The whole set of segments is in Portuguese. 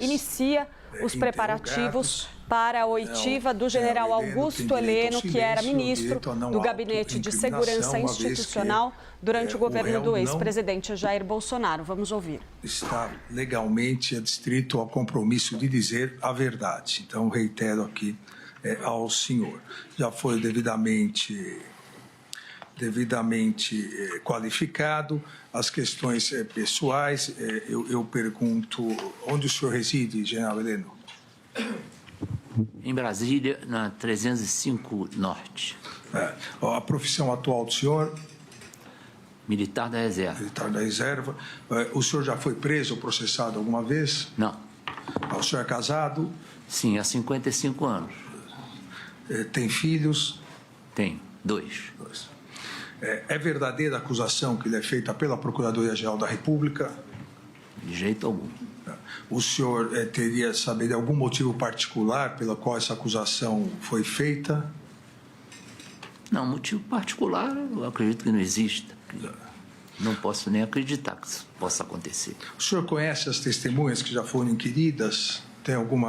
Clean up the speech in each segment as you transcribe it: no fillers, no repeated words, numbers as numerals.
inicia os preparativos para a oitiva do general Augusto Heleno, que era ministro do Gabinete de Segurança Institucional durante o governo do ex-presidente Jair Bolsonaro. Vamos ouvir. Está legalmente adstrito ao compromisso de dizer a verdade. Então, reitero aqui ao senhor. Já foi devidamente qualificado. As questões pessoais, eu pergunto, onde o senhor reside, general Heleno? Em Brasília, na 305 Norte. A profissão atual do senhor? Militar da Reserva. Militar da Reserva. O senhor já foi preso ou processado alguma vez? Não. O senhor é casado? Sim, há 55 anos. Tem filhos? Tem, dois. É verdadeira a acusação que lhe é feita pela Procuradoria-Geral da República? De jeito algum. O senhor teria saber de algum motivo particular pela qual essa acusação foi feita? Não, motivo particular eu acredito que não exista. Não posso nem acreditar que isso possa acontecer. O senhor conhece as testemunhas que já foram inquiridas? Tem algum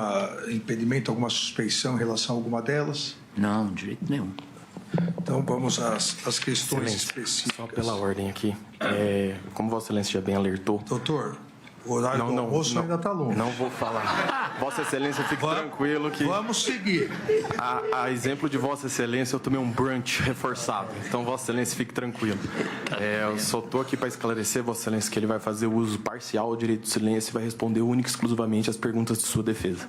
impedimento, alguma suspeição em relação a alguma delas? Não, de jeito nenhum. Então vamos às questões específicas. Só pela ordem aqui, como Vossa Excelência já bem alertou... Doutor, o horário do almoço ainda está longe. Não vou falar. Vossa Excelência, fique tranquilo que... Vamos seguir. A exemplo de Vossa Excelência, eu tomei um brunch reforçado. Então, Vossa Excelência, fique tranquilo. Eu só estou aqui para esclarecer, Vossa Excelência, que ele vai fazer o uso parcial do direito de silêncio e vai responder única e exclusivamente às perguntas de sua defesa.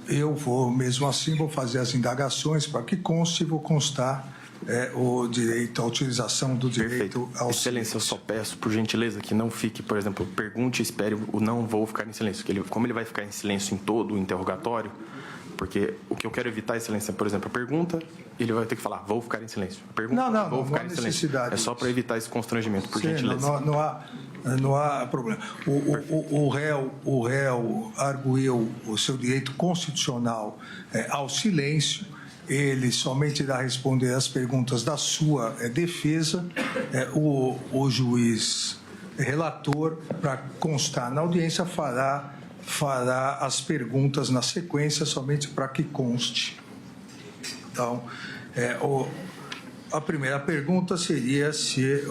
Eu vou, mesmo assim, vou fazer as indagações para que conste e vou constar o direito, a utilização do direito ao Excelência, eu só peço, por gentileza, que não fique, por exemplo, pergunte e espere o não vou ficar em silêncio. Como ele vai ficar em silêncio em todo o interrogatório, porque o que eu quero evitar, Excelência, por exemplo, a pergunta, ele vai ter que falar, vou ficar em silêncio. A pergunta, vou ficar em silêncio. É só para evitar esse constrangimento, por gentileza. Não há problema. O réu arguiu o seu direito constitucional ao silêncio. Ele somente irá responder às perguntas da sua defesa. O juiz relator, para constar na audiência, fará as perguntas na sequência, somente para que conste. Então, a primeira pergunta seria se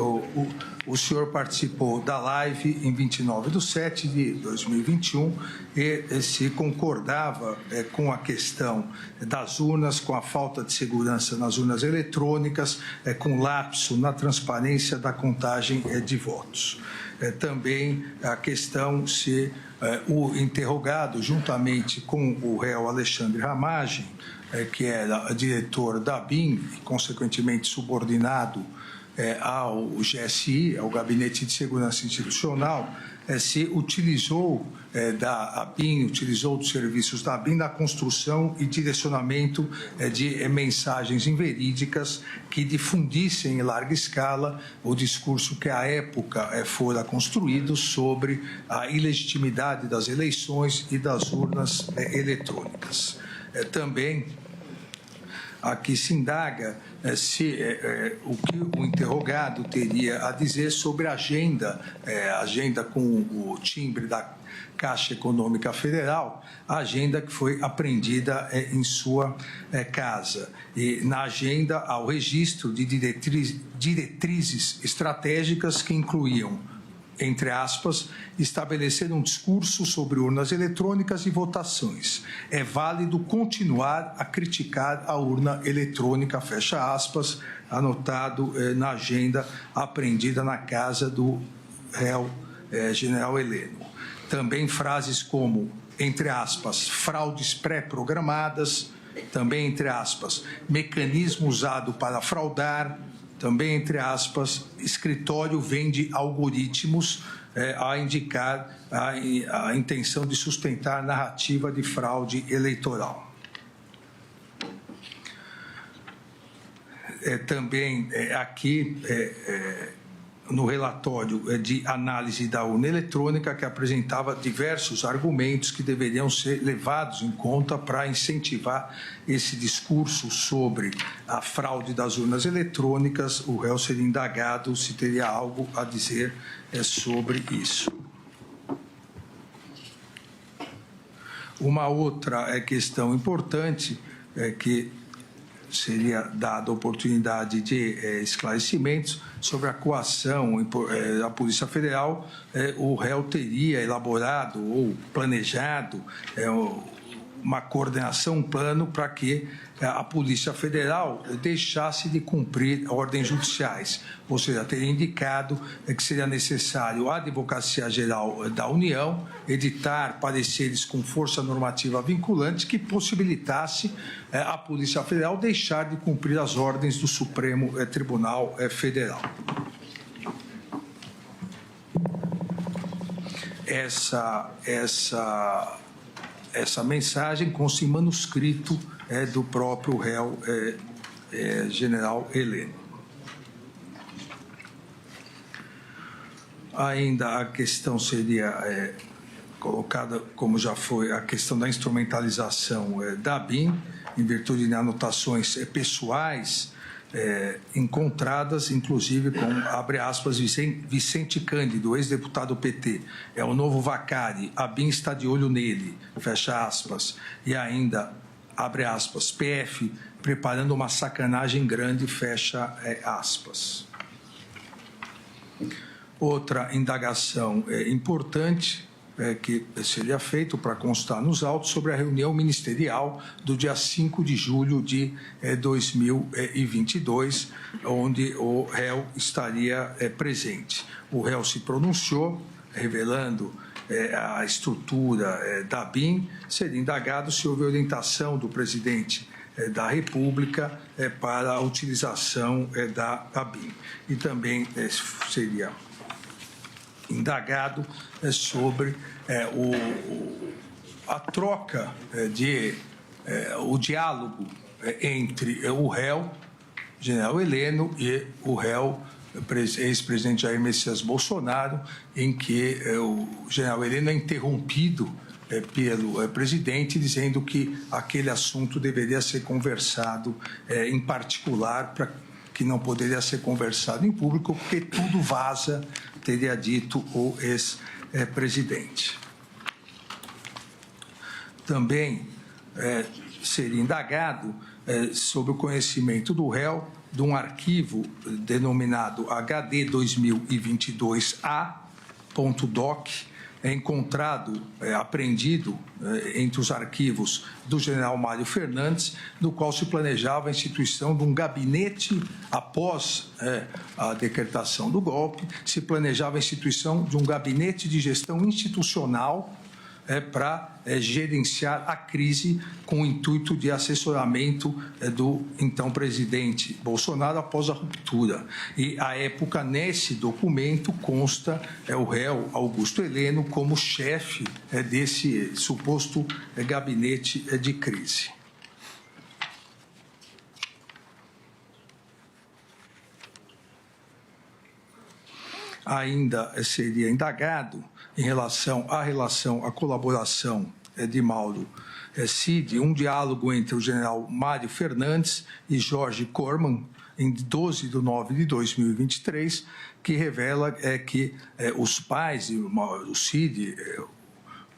o senhor participou da live em 29/7/2021 e se concordava com a questão das urnas, com a falta de segurança nas urnas eletrônicas, com lapso na transparência da contagem de votos. Também a questão se o interrogado, juntamente com o réu Alexandre Ramagem, que era diretor da ABIN e, consequentemente, subordinado ao GSI, ao Gabinete de Segurança Institucional, se utilizou da ABIN, utilizou dos serviços da ABIN na construção e direcionamento de mensagens inverídicas que difundissem em larga escala o discurso que à época fora construído sobre a ilegitimidade das eleições e das urnas eletrônicas. Também aqui se indaga o que o interrogado teria a dizer sobre a agenda com o timbre da Caixa Econômica Federal, a agenda que foi apreendida em sua casa. E na agenda há o registro de diretrizes estratégicas que incluíam, entre aspas, estabelecer um discurso sobre urnas eletrônicas e votações. É válido continuar a criticar a urna eletrônica, fecha aspas, anotado na agenda apreendida na casa do réu general Heleno. Também frases como, entre aspas, fraudes pré-programadas, também, entre aspas, mecanismo usado para fraudar, também, entre aspas, escritório vende algoritmos, a indicar a intenção de sustentar narrativa de fraude eleitoral. Também aqui no relatório de análise da urna eletrônica, que apresentava diversos argumentos que deveriam ser levados em conta para incentivar esse discurso sobre a fraude das urnas eletrônicas. O réu seria indagado se teria algo a dizer sobre isso. Uma outra questão importante é que seria dada a oportunidade de esclarecimentos sobre a coação da Polícia Federal. O réu teria elaborado ou planejado uma coordenação, um plano para que a Polícia Federal deixasse de cumprir ordens judiciais, ou seja, teria indicado que seria necessário a Advocacia Geral da União editar pareceres com força normativa vinculante que possibilitasse a Polícia Federal deixar de cumprir as ordens do Supremo Tribunal Federal. Essa mensagem consta em manuscrito do próprio réu general Heleno. Ainda a questão seria colocada, como já foi, a questão da instrumentalização da ABIN, em virtude de anotações pessoais encontradas, inclusive com, abre aspas, Vicente Cândido, ex-deputado PT, é o novo Vacari, a BIM está de olho nele, fecha aspas, e ainda, abre aspas, PF preparando uma sacanagem grande, fecha aspas. Outra indagação importante que seria feito para constar nos autos sobre a reunião ministerial do dia 5 de julho de 2022, onde o réu estaria presente. O réu se pronunciou, revelando a estrutura da BIM, seria indagado se houve orientação do presidente da República para a utilização da BIM. E também seria indagado sobre a troca o diálogo entre o réu, general Heleno, e o réu, ex-presidente Jair Messias Bolsonaro, em que o general Heleno é interrompido pelo presidente, dizendo que aquele assunto deveria ser conversado em particular, para que não poderia ser conversado em público, porque tudo vaza, teria dito o ex-presidente. Também seria indagado sobre o conhecimento do réu de um arquivo denominado HD 2022A.doc, encontrado, apreendido entre os arquivos do general Mário Fernandes, no qual se planejava a instituição de um gabinete, após a decretação do golpe, se planejava a instituição de um gabinete de gestão institucional para gerenciar a crise, com o intuito de assessoramento do então presidente Bolsonaro após a ruptura. E, à época, nesse documento, consta o réu Augusto Heleno como chefe desse suposto gabinete de crise. Ainda seria indagado em relação à colaboração de Mauro Cid, um diálogo entre o general Mário Fernandes e Jorge Corman, em 12 de 9 de 2023, que revela que os pais, o Cid,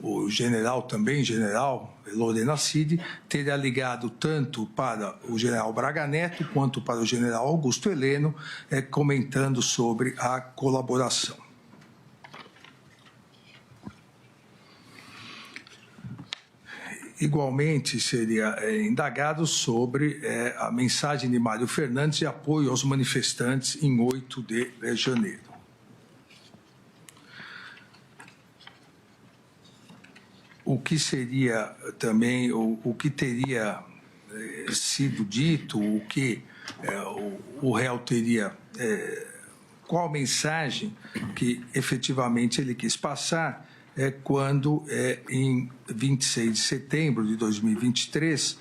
o general também, general Lorena Cid, teria ligado tanto para o general Braga Neto quanto para o general Augusto Heleno, comentando sobre a colaboração. Igualmente, seria indagado sobre a mensagem de Mário Fernandes de apoio aos manifestantes em 8 de janeiro. O que seria também, o que teria sido dito, o que o réu teria, qual mensagem que efetivamente ele quis passar, quando, em 26 de setembro de 2023,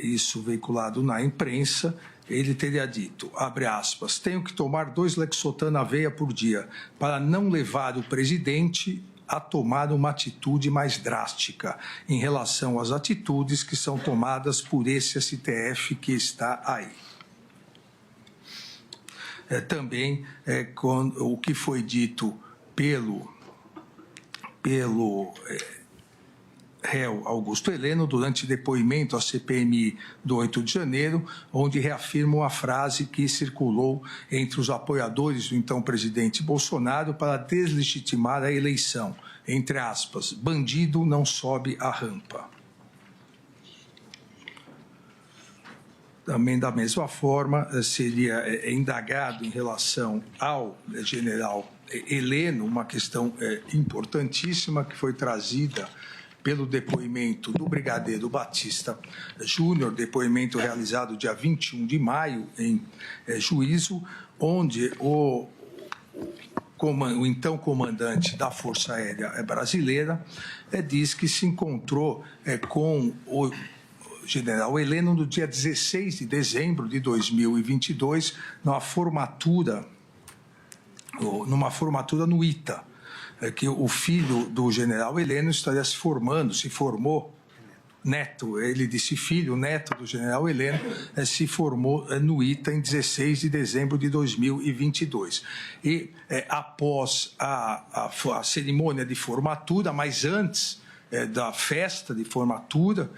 isso veiculado na imprensa, ele teria dito, abre aspas, tenho que tomar 2 Lexotan aveia por dia para não levar o presidente a tomar uma atitude mais drástica em relação às atitudes que são tomadas por esse STF que está aí. Também o que foi dito pelo réu Augusto Heleno durante depoimento à CPMI do 8 de janeiro, onde reafirmam a frase que circulou entre os apoiadores do então presidente Bolsonaro para deslegitimar a eleição, entre aspas, bandido não sobe a rampa. Também da mesma forma seria indagado em relação ao general Heleno, uma questão importantíssima que foi trazida pelo depoimento do brigadeiro Batista Júnior, depoimento realizado dia 21 de maio em juízo, onde o então comandante da Força Aérea Brasileira diz que se encontrou com o general Heleno no dia 16 de dezembro de 2022, numa formatura no ITA, que o filho do general Heleno estaria se formou, neto, ele disse filho, neto do general Heleno, se formou no ITA em 16 de dezembro de 2022. E após a cerimônia de formatura, mas antes da festa de formatura,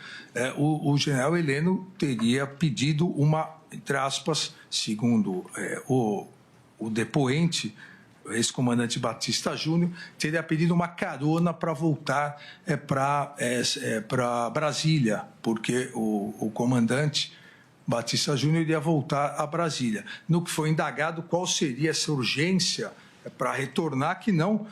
o general Heleno teria pedido uma, entre aspas, segundo o depoente, o ex-comandante Batista Júnior, teria pedido uma carona para voltar para Brasília, porque o comandante Batista Júnior iria voltar a Brasília. No que foi indagado qual seria essa urgência para retornar, que não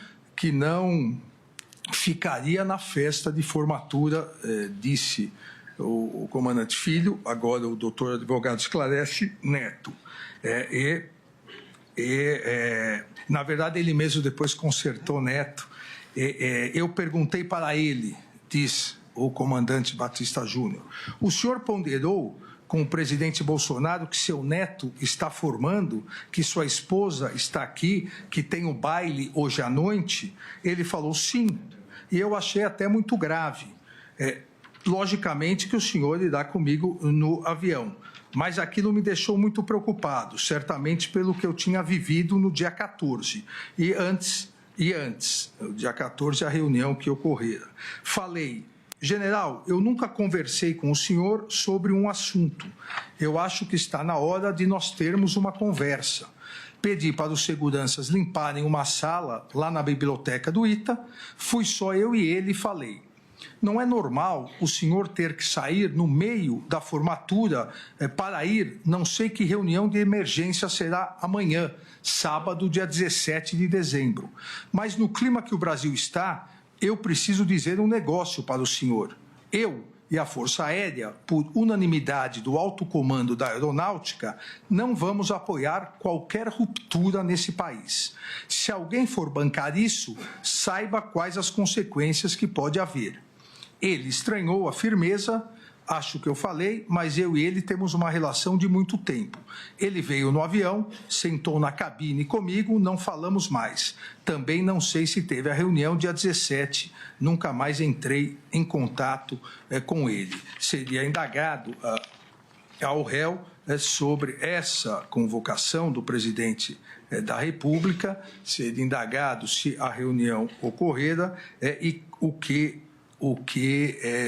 ficaria na festa de formatura, disse o comandante filho, agora o doutor advogado esclarece, neto. Na verdade, ele mesmo depois consertou neto. Eu perguntei para ele, diz o comandante Batista Júnior, o senhor ponderou com o presidente Bolsonaro que seu neto está formando, que sua esposa está aqui, que tem o baile hoje à noite? Ele falou sim, e eu achei até muito grave. Logicamente que o senhor irá comigo no avião, mas aquilo me deixou muito preocupado, certamente pelo que eu tinha vivido no dia 14. E antes, no dia 14, a reunião que ocorrera. Falei, general, eu nunca conversei com o senhor sobre um assunto. Eu acho que está na hora de nós termos uma conversa. Pedi para os seguranças limparem uma sala lá na biblioteca do ITA, fui só eu e ele e falei, não é normal o senhor ter que sair no meio da formatura para ir, não sei que reunião de emergência será amanhã, sábado, dia 17 de dezembro. Mas no clima que o Brasil está, eu preciso dizer um negócio para o senhor. Eu e a Força Aérea, por unanimidade do alto comando da Aeronáutica, não vamos apoiar qualquer ruptura nesse país. Se alguém for bancar isso, saiba quais as consequências que pode haver. Ele estranhou a firmeza, acho que eu falei, mas eu e ele temos uma relação de muito tempo. Ele veio no avião, sentou na cabine comigo, não falamos mais. Também não sei se teve a reunião dia 17, nunca mais entrei em contato com ele. Seria indagado ao réu sobre essa convocação do presidente da República, seria indagado se a reunião ocorrera e o que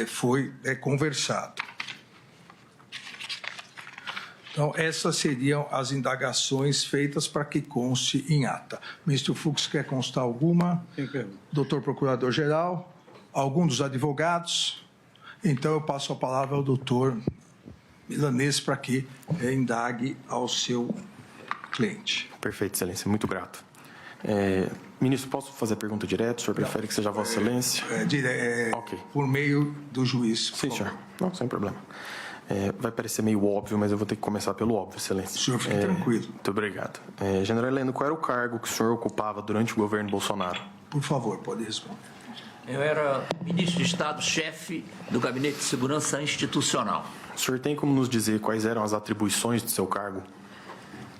foi conversado. Então, essas seriam as indagações feitas para que conste em ata. Ministro Fux, quer constar alguma? Doutor Procurador-Geral? Algum dos advogados? Então, eu passo a palavra ao doutor Milanês para que indague ao seu cliente. Perfeito, Excelência. Muito grato. Ministro, posso fazer a pergunta direto? O senhor prefere que seja a Vossa Excelência? Okay. Por meio do juiz. Sim, senhor. Não, sem problema. Vai parecer meio óbvio, mas eu vou ter que começar pelo óbvio, Excelência. O senhor fique tranquilo. Muito obrigado. General Heleno, qual era o cargo que o senhor ocupava durante o governo Bolsonaro? Por favor, pode responder. Eu era ministro de Estado, chefe do Gabinete de Segurança Institucional. O senhor tem como nos dizer quais eram as atribuições do seu cargo?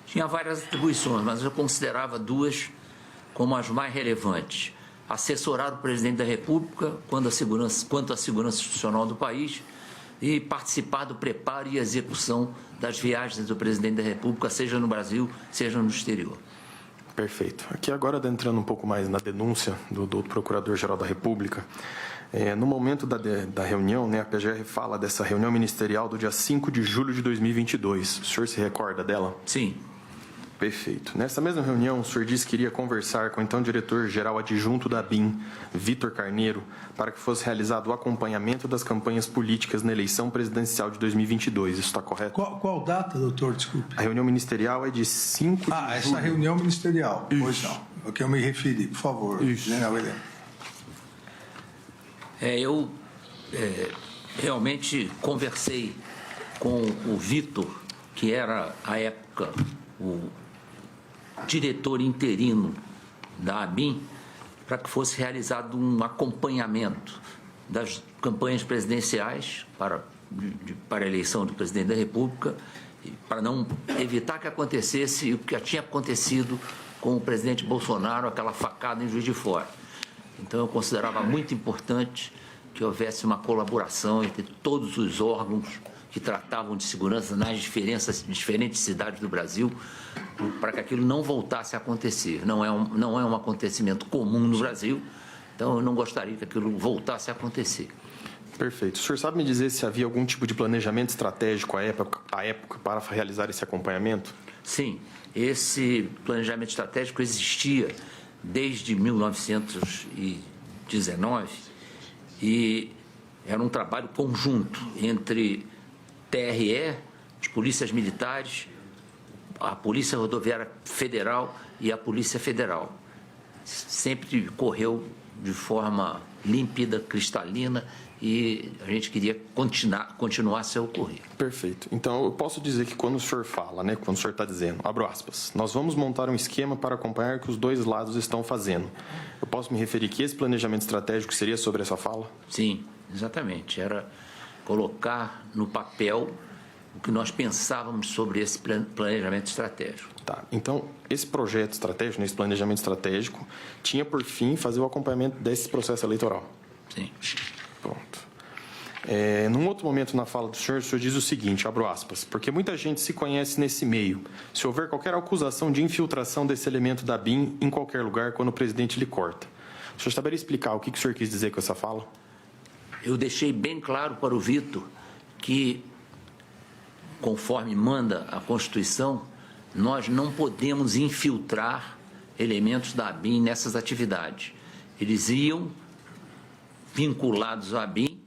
Tinha várias atribuições, mas eu considerava duas como as mais relevantes. Assessorar o presidente da República quanto à segurança institucional do país e participar do preparo e execução das viagens do presidente da República, seja no Brasil, seja no exterior. Perfeito. Aqui agora, entrando um pouco mais na denúncia do Procurador-Geral da República, no momento da reunião, né, a PGR fala dessa reunião ministerial do dia 5 de julho de 2022. O senhor se recorda dela? Sim. Perfeito. Nessa mesma reunião, o senhor disse que iria conversar com o então diretor-geral adjunto da ABIN, Vitor Carneiro, para que fosse realizado o acompanhamento das campanhas políticas na eleição presidencial de 2022. Isso está correto? Qual data, doutor? Desculpe. A reunião ministerial é de 5 de julho. Essa reunião ministerial. Isso. Pois não. O que eu me referi, por favor, general Heleno. Eu realmente conversei com o Vitor, que era, à época, o diretor interino da ABIN, para que fosse realizado um acompanhamento das campanhas presidenciais para a eleição do presidente da República, para não evitar que acontecesse o que já tinha acontecido com o presidente Bolsonaro, aquela facada em Juiz de Fora. Então, eu considerava muito importante que houvesse uma colaboração entre todos os órgãos que tratavam de segurança nas diferentes cidades do Brasil, para que aquilo não voltasse a acontecer. Não é um acontecimento comum no Brasil, então eu não gostaria que aquilo voltasse a acontecer. Perfeito. O senhor sabe me dizer se havia algum tipo de planejamento estratégico à época para realizar esse acompanhamento? Sim, esse planejamento estratégico existia desde 1919 e era um trabalho conjunto entre TRE, as polícias militares, a Polícia Rodoviária Federal e a Polícia Federal. Sempre correu de forma límpida, cristalina, e a gente queria continuar a ocorrer. Perfeito. Então, eu posso dizer que quando o senhor fala, né, quando o senhor está dizendo, abro aspas, nós vamos montar um esquema para acompanhar o que os dois lados estão fazendo. Eu posso me referir que esse planejamento estratégico seria sobre essa fala? Sim, exatamente. Era colocar no papel o que nós pensávamos sobre esse planejamento estratégico. Tá. Então, esse projeto estratégico, esse planejamento estratégico, tinha por fim fazer o acompanhamento desse processo eleitoral? Sim. Pronto. Num outro momento na fala do senhor, o senhor diz o seguinte, abro aspas, porque muita gente se conhece nesse meio. Se houver qualquer acusação de infiltração desse elemento da BIM em qualquer lugar, quando o presidente lhe corta. O senhor saberia explicar o que o senhor quis dizer com essa fala? Eu deixei bem claro para o Vitor que, conforme manda a Constituição, nós não podemos infiltrar elementos da ABIN nessas atividades. Eles iam vinculados à ABIN,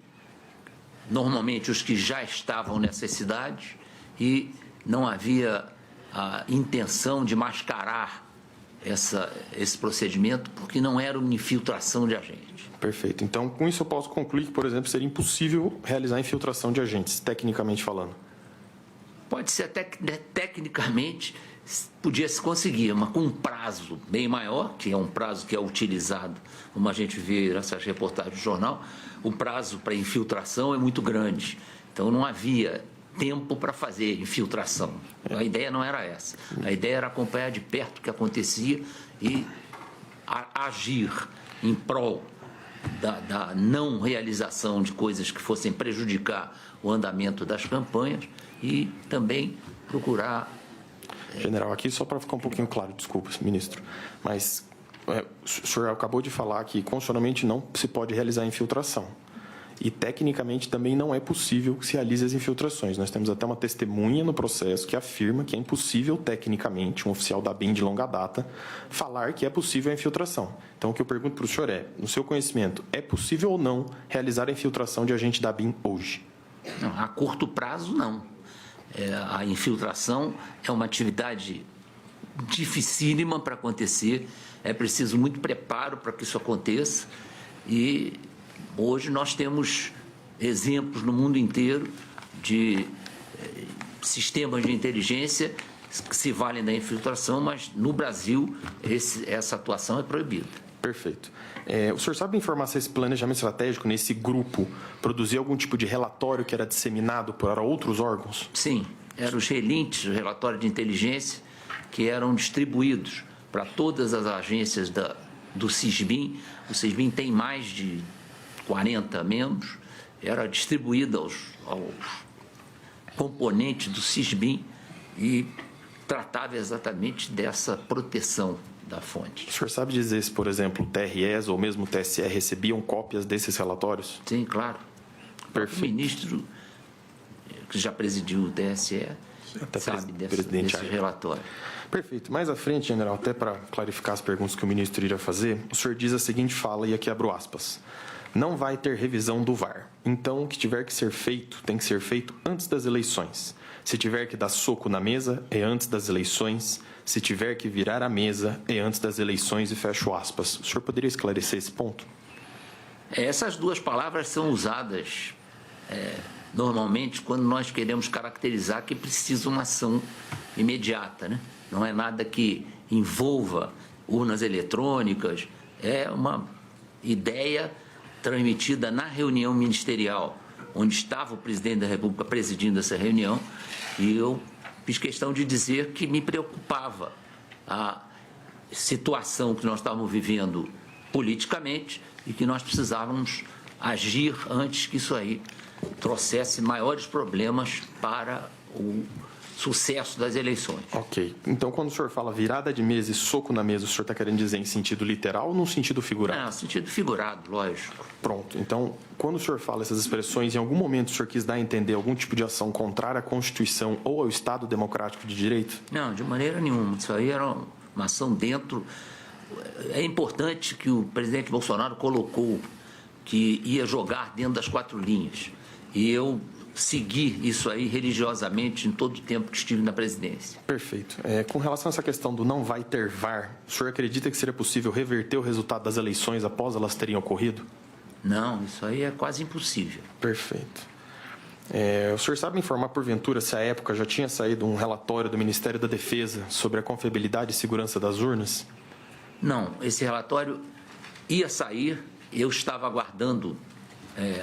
normalmente os que já estavam nessas cidades, e não havia a intenção de mascarar esse procedimento, porque não era uma infiltração de agentes. Perfeito. Então, com isso eu posso concluir que, por exemplo, seria impossível realizar a infiltração de agentes, tecnicamente falando. Pode ser até que, tecnicamente, podia se conseguir, mas com um prazo bem maior, que é um prazo que é utilizado, como a gente vê nessas reportagens do jornal, o prazo para infiltração é muito grande. Então, não havia tempo para fazer infiltração. A ideia não era essa. A ideia era acompanhar de perto o que acontecia e agir em prol da não realização de coisas que fossem prejudicar o andamento das campanhas e também procurar... General, aqui só para ficar um pouquinho claro, desculpa, ministro, mas o senhor acabou de falar que constitucionalmente não se pode realizar infiltração. E, tecnicamente, também não é possível que se realize as infiltrações. Nós temos até uma testemunha no processo que afirma que é impossível, tecnicamente, um oficial da BIM de longa data, falar que é possível a infiltração. Então, o que eu pergunto para o senhor é, no seu conhecimento, é possível ou não realizar a infiltração de agente da BIM hoje? Não, a curto prazo, não. A infiltração é uma atividade dificílima para acontecer, é preciso muito preparo para que isso aconteça e... Hoje nós temos exemplos no mundo inteiro de sistemas de inteligência que se valem da infiltração, mas no Brasil essa atuação é proibida. Perfeito. O senhor sabe informar se esse planejamento estratégico, nesse grupo, produzia algum tipo de relatório que era disseminado para outros órgãos? Sim, eram os relintes, o relatório de inteligência, que eram distribuídos para todas as agências do SISBIM. O SISBIM tem mais de 40 membros, era distribuído aos componentes do SISBIM e tratava exatamente dessa proteção da fonte. O senhor sabe dizer se, por exemplo, o TREs ou mesmo o TSE recebiam cópias desses relatórios? Sim, claro. Perfeito. O ministro, que já presidiu o TSE, sabe desse relatório. Perfeito. Mais à frente, general, até para clarificar as perguntas que o ministro iria fazer, o senhor diz a seguinte fala, e aqui abro aspas: não vai ter revisão do VAR. Então, o que tiver que ser feito, tem que ser feito antes das eleições. Se tiver que dar soco na mesa, é antes das eleições. Se tiver que virar a mesa, é antes das eleições, e fecho aspas. O senhor poderia esclarecer esse ponto? Essas duas palavras são usadas normalmente quando nós queremos caracterizar que precisa uma ação imediata, né? Não é nada que envolva urnas eletrônicas, é uma ideia transmitida na reunião ministerial, onde estava o presidente da República presidindo essa reunião, e eu fiz questão de dizer que me preocupava a situação que nós estávamos vivendo politicamente e que nós precisávamos agir antes que isso aí trouxesse maiores problemas para o sucesso das eleições. Ok. Então, quando o senhor fala virada de mesa e soco na mesa, o senhor está querendo dizer em sentido literal ou no sentido figurado? Não, sentido figurado, lógico. Pronto. Então, quando o senhor fala essas expressões, em algum momento o senhor quis dar a entender algum tipo de ação contrária à Constituição ou ao Estado Democrático de Direito? Não, de maneira nenhuma. Isso aí era uma ação dentro. É importante que o presidente Bolsonaro colocou que ia jogar dentro das 4 linhas. E eu segui isso aí religiosamente em todo o tempo que estive na presidência. Perfeito. Com relação a essa questão do não vai ter VAR, o senhor acredita que seria possível reverter o resultado das eleições após elas terem ocorrido? Não, isso aí é quase impossível. Perfeito. O senhor sabe informar, porventura, se à época já tinha saído um relatório do Ministério da Defesa sobre a confiabilidade e segurança das urnas? Não, esse relatório ia sair, eu estava aguardando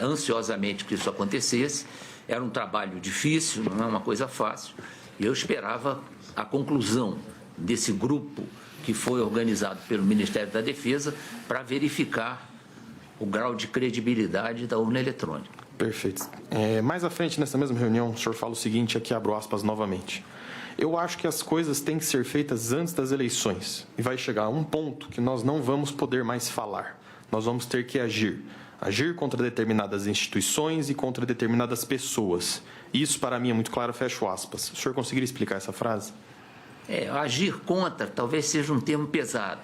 ansiosamente que isso acontecesse. Era um trabalho difícil, não é uma coisa fácil, e eu esperava a conclusão desse grupo que foi organizado pelo Ministério da Defesa para verificar o grau de credibilidade da urna eletrônica. Perfeito. Mais à frente, nessa mesma reunião, o senhor fala o seguinte, aqui abro aspas novamente: eu acho que as coisas têm que ser feitas antes das eleições, e vai chegar a um ponto que nós não vamos poder mais falar, nós vamos ter que agir contra determinadas instituições e contra determinadas pessoas. Isso, para mim, é muito claro, fecho aspas. O senhor conseguiria explicar essa frase? Agir contra talvez seja um termo pesado.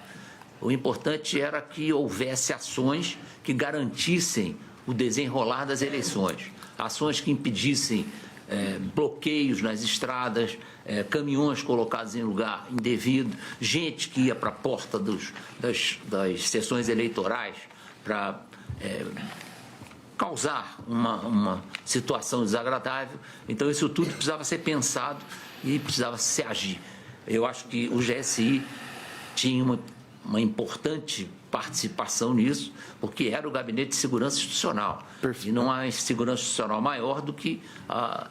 O importante era que houvesse ações que garantissem o desenrolar das eleições. Ações que impedissem bloqueios nas estradas, caminhões colocados em lugar indevido, gente que ia para a porta das sessões eleitorais para causar uma situação desagradável. Então, isso tudo precisava ser pensado e precisava se agir. Eu acho que o GSI tinha uma importante participação nisso, porque era o Gabinete de Segurança Institucional. Perfeito. E não há segurança institucional maior do que a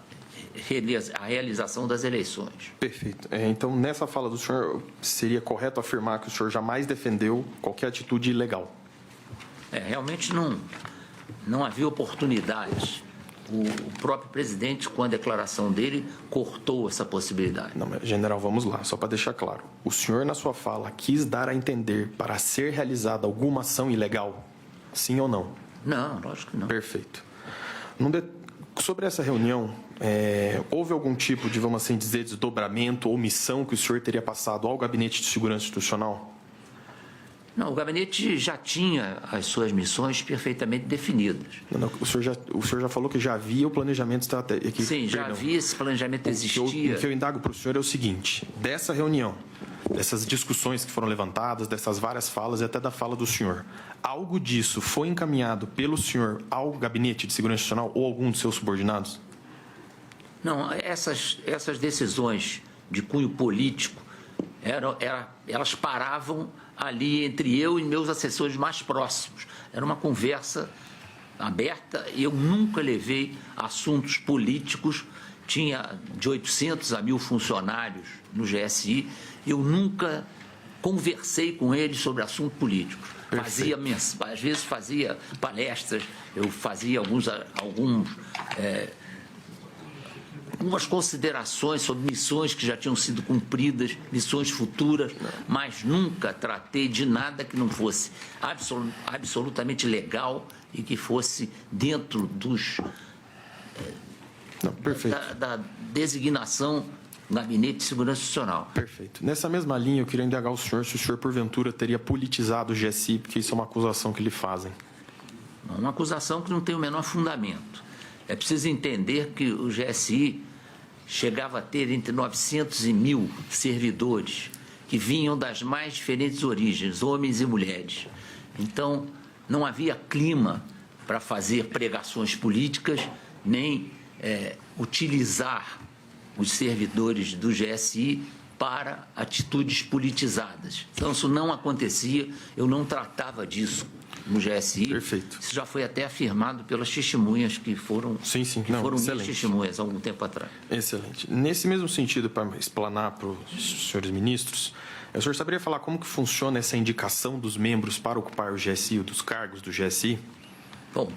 realização das eleições. Perfeito. Então, nessa fala do senhor, seria correto afirmar que o senhor jamais defendeu qualquer atitude ilegal? Realmente não havia oportunidades. O próprio presidente, com a declaração dele, cortou essa possibilidade. Não, mas, general, vamos lá, só para deixar claro. O senhor, na sua fala, quis dar a entender para ser realizada alguma ação ilegal? Sim ou não? Não, lógico que não. Perfeito. Sobre essa reunião, houve algum tipo de, vamos assim dizer, desdobramento ou missão que o senhor teria passado ao Gabinete de Segurança Institucional? Não, o gabinete já tinha as suas missões perfeitamente definidas. Não, o senhor já falou que já havia o planejamento estratégico. Sim, já havia esse planejamento, existia. O que eu indago para o senhor é o seguinte: dessa reunião, dessas discussões que foram levantadas, dessas várias falas e até da fala do senhor, algo disso foi encaminhado pelo senhor ao Gabinete de Segurança Institucional ou algum dos seus subordinados? Não, essas decisões de cunho político, elas paravam ali entre eu e meus assessores mais próximos. Era uma conversa aberta, eu nunca levei assuntos políticos, tinha de 800 a 1.000 funcionários no GSI, eu nunca conversei com eles sobre assunto político. Às vezes fazia palestras, eu fazia algumas considerações sobre missões que já tinham sido cumpridas, missões futuras, mas nunca tratei de nada que não fosse absolutamente legal e que fosse dentro da designação do Gabinete de Segurança Institucional. Perfeito. Nessa mesma linha, eu queria indagar o senhor se o senhor, porventura, teria politizado o GSI, porque isso é uma acusação que lhe fazem. Uma acusação que não tem o menor fundamento. É preciso entender que o GSI chegava a ter entre 900 e 1.000 servidores que vinham das mais diferentes origens, homens e mulheres. Então, não havia clima para fazer pregações políticas, nem utilizar os servidores do GSI para atitudes politizadas. Então, isso não acontecia, eu não tratava disso no GSI. Perfeito. Isso já foi até afirmado pelas testemunhas que foram, foram minhas testemunhas há algum tempo atrás. Excelente. Nesse mesmo sentido, para explanar para os senhores ministros, o senhor saberia falar como que funciona essa indicação dos membros para ocupar o GSI, ou dos cargos do GSI? Bom,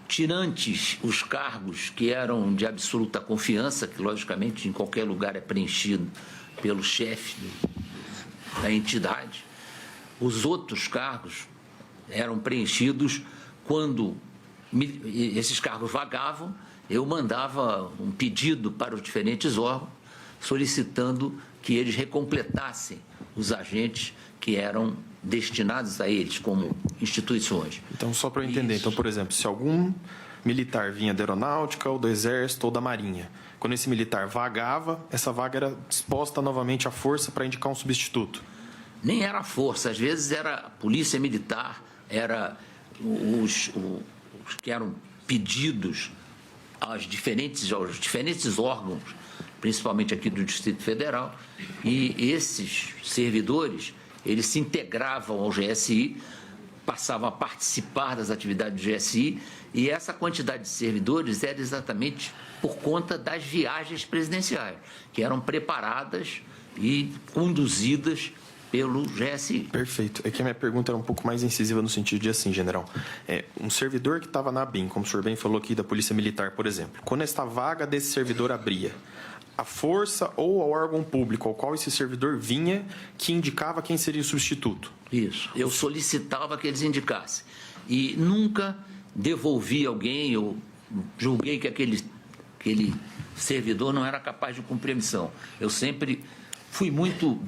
tirantes os cargos que eram de absoluta confiança, que logicamente em qualquer lugar é preenchido pelo chefe da entidade, os outros cargos eram preenchidos quando esses cargos vagavam, eu mandava um pedido para os diferentes órgãos solicitando que eles recompletassem os agentes que eram destinados a eles como instituições. Então, só para eu entender, então, por exemplo, se algum militar vinha da aeronáutica ou do exército ou da marinha, quando esse militar vagava, essa vaga era disposta novamente à força para indicar um substituto? Nem era a força, às vezes era a polícia militar, era os que eram pedidos aos diferentes órgãos, principalmente aqui do Distrito Federal, e esses servidores, eles se integravam ao GSI, passavam a participar das atividades do GSI, e essa quantidade de servidores era exatamente por conta das viagens presidenciais, que eram preparadas e conduzidas pelo GSI. Perfeito. É que a minha pergunta era um pouco mais incisiva no sentido de assim, general. Um servidor que estava na ABIN, como o senhor bem falou aqui da Polícia Militar, por exemplo, quando esta vaga desse servidor abria, a força ou o órgão público ao qual esse servidor vinha que indicava quem seria o substituto? Isso. Eu solicitava que eles indicassem. E nunca devolvi alguém, eu julguei que aquele servidor não era capaz de cumprir a missão. Eu sempre fui muito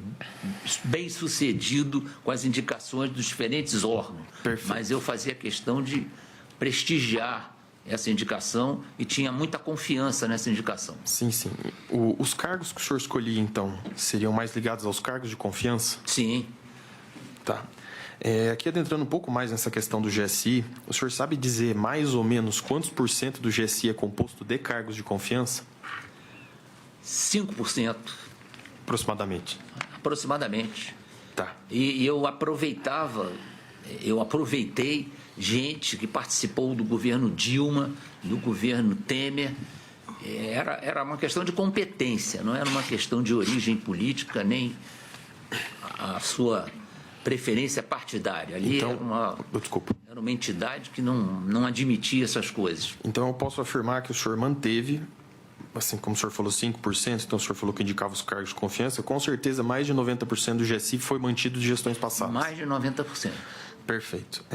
bem sucedido com as indicações dos diferentes órgãos. Perfeito. Mas eu fazia questão de prestigiar essa indicação e tinha muita confiança nessa indicação. Sim, sim. Os cargos que o senhor escolhia, então, seriam mais ligados aos cargos de confiança? Sim. Tá. Aqui adentrando um pouco mais nessa questão do GSI, o senhor sabe dizer mais ou menos quantos % do GSI é composto de cargos de confiança? 5%. Aproximadamente. Aproximadamente. Tá. E eu aproveitei gente que participou do governo Dilma, do governo Temer. Era uma questão de competência, não era uma questão de origem política, nem a sua preferência partidária. Ali então, era uma entidade que não admitia essas coisas. Então, eu posso afirmar que o senhor manteve, assim como o senhor falou 5%, então o senhor falou que indicava os cargos de confiança, com certeza mais de 90% do GSI foi mantido de gestões passadas. Mais de 90%. Perfeito.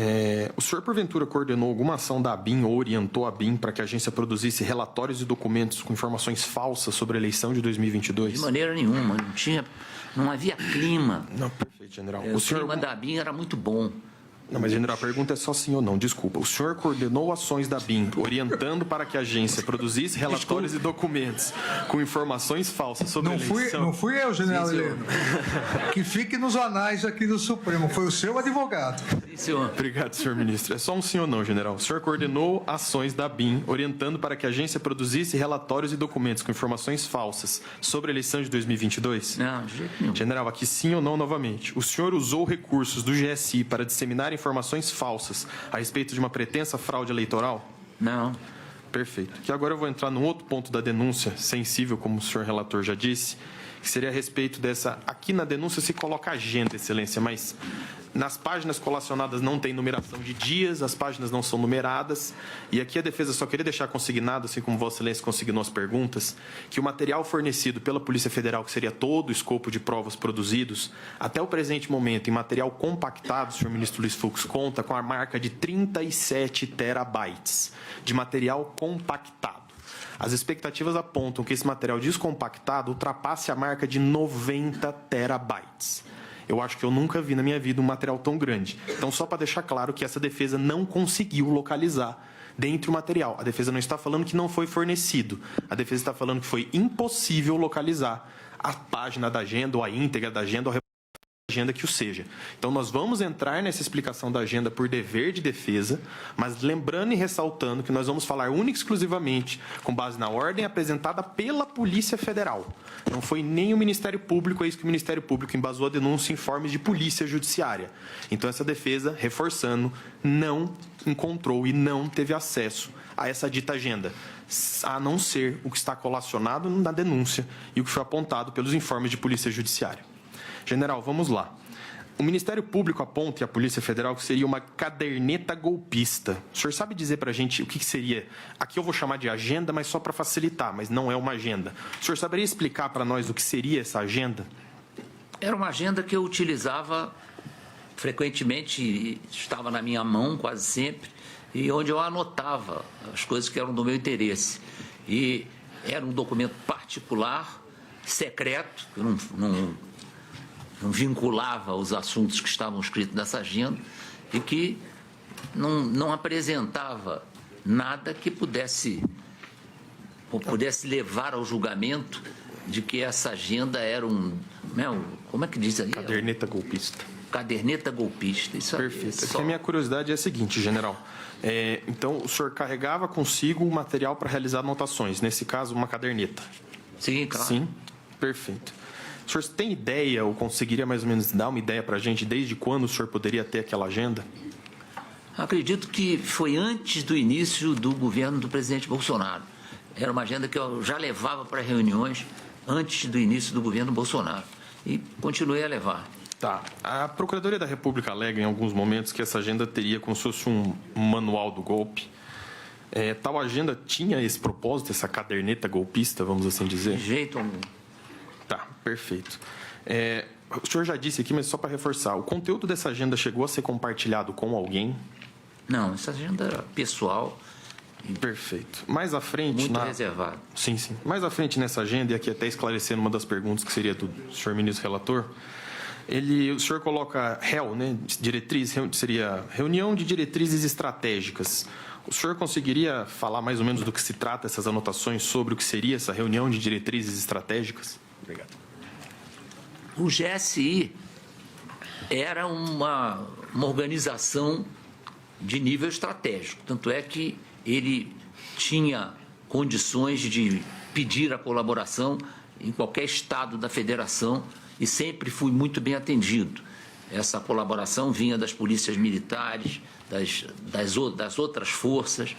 O senhor, porventura, coordenou alguma ação da ABIN ou orientou a ABIN para que a agência produzisse relatórios e documentos com informações falsas sobre a eleição de 2022? De maneira nenhuma. Não havia clima. Não, perfeito, general. O clima da ABIN era muito bom. Não, mas, general, a pergunta é só sim ou não. Desculpa. O senhor coordenou ações da BIM, orientando para que a agência produzisse relatórios e documentos com informações falsas sobre a eleição? Não fui eu, general Heleno. Que fique nos anais aqui do Supremo. Foi o seu advogado. Sim, senhor. Obrigado, senhor ministro. É só um sim ou não, general. O senhor coordenou ações da BIM, orientando para que a agência produzisse relatórios e documentos com informações falsas sobre a eleição de 2022? Não, de jeito nenhum. General, aqui sim ou não novamente. O senhor usou recursos do GSI para disseminar informações falsas a respeito de uma pretensa fraude eleitoral? Não. Perfeito. Que agora eu vou entrar num outro ponto da denúncia, sensível, como o senhor relator já disse, que seria a respeito dessa... Aqui na denúncia se coloca agenda, excelência, mas nas páginas colacionadas não tem numeração de dias, as páginas não são numeradas, e aqui a defesa só queria deixar consignado, assim como Vossa Excelência consignou as perguntas, que o material fornecido pela Polícia Federal, que seria todo o escopo de provas produzidos, até o presente momento, em material compactado, o senhor ministro Luiz Fux conta com a marca de 37 terabytes de material compactado. As expectativas apontam que esse material descompactado ultrapasse a marca de 90 terabytes. Eu acho que eu nunca vi na minha vida um material tão grande. Então, só para deixar claro que essa defesa não conseguiu localizar dentro do material. A defesa não está falando que não foi fornecido. A defesa está falando que foi impossível localizar a página da agenda, ou a íntegra da agenda, ou a agenda que o seja. Então, nós vamos entrar nessa explicação da agenda por dever de defesa, mas lembrando e ressaltando que nós vamos falar única e exclusivamente com base na ordem apresentada pela Polícia Federal. Não foi nem o Ministério Público, é isso que o Ministério Público embasou a denúncia em informes de polícia judiciária. Então, essa defesa, reforçando, não encontrou e não teve acesso a essa dita agenda, a não ser o que está colacionado na denúncia e o que foi apontado pelos informes de polícia judiciária. General, vamos lá. O Ministério Público aponta e a Polícia Federal que seria uma caderneta golpista. O senhor sabe dizer para a gente o que seria? Aqui eu vou chamar de agenda, mas só para facilitar, mas não é uma agenda. O senhor saberia explicar para nós o que seria essa agenda? Era uma agenda que eu utilizava frequentemente, estava na minha mão quase sempre, e onde eu anotava as coisas que eram do meu interesse. E era um documento particular, secreto, que eu não vinculava os assuntos que estavam escritos nessa agenda e que não apresentava nada que pudesse levar ao julgamento de que essa agenda era como é que diz aí? Caderneta golpista. Caderneta golpista. Isso perfeito. Só... A minha curiosidade é a seguinte, general. Então, o senhor carregava consigo o material para realizar anotações, nesse caso, uma caderneta? Sim, claro. Sim, perfeito. O senhor tem ideia, ou conseguiria mais ou menos dar uma ideia para a gente, desde quando o senhor poderia ter aquela agenda? Acredito que foi antes do início do governo do presidente Bolsonaro. Era uma agenda que eu já levava para reuniões antes do início do governo Bolsonaro. E continuei a levar. Tá. A Procuradoria da República alega em alguns momentos que essa agenda teria como se fosse um manual do golpe. Tal agenda tinha esse propósito, essa caderneta golpista, vamos assim dizer? De jeito algum. Tá, perfeito. O senhor já disse aqui, mas só para reforçar, o conteúdo dessa agenda chegou a ser compartilhado com alguém? Não, essa agenda era pessoal. Perfeito. Mais à frente... Muito reservado. Sim, sim. Mais à frente nessa agenda, e aqui até esclarecendo uma das perguntas que seria do senhor ministro relator, o senhor coloca diretriz, seria reunião de diretrizes estratégicas. O senhor conseguiria falar mais ou menos do que se trata essas anotações sobre o que seria essa reunião de diretrizes estratégicas? Obrigado. O GSI era uma organização de nível estratégico, tanto é que ele tinha condições de pedir a colaboração em qualquer estado da federação e sempre fui muito bem atendido. Essa colaboração vinha das polícias militares, das outras forças,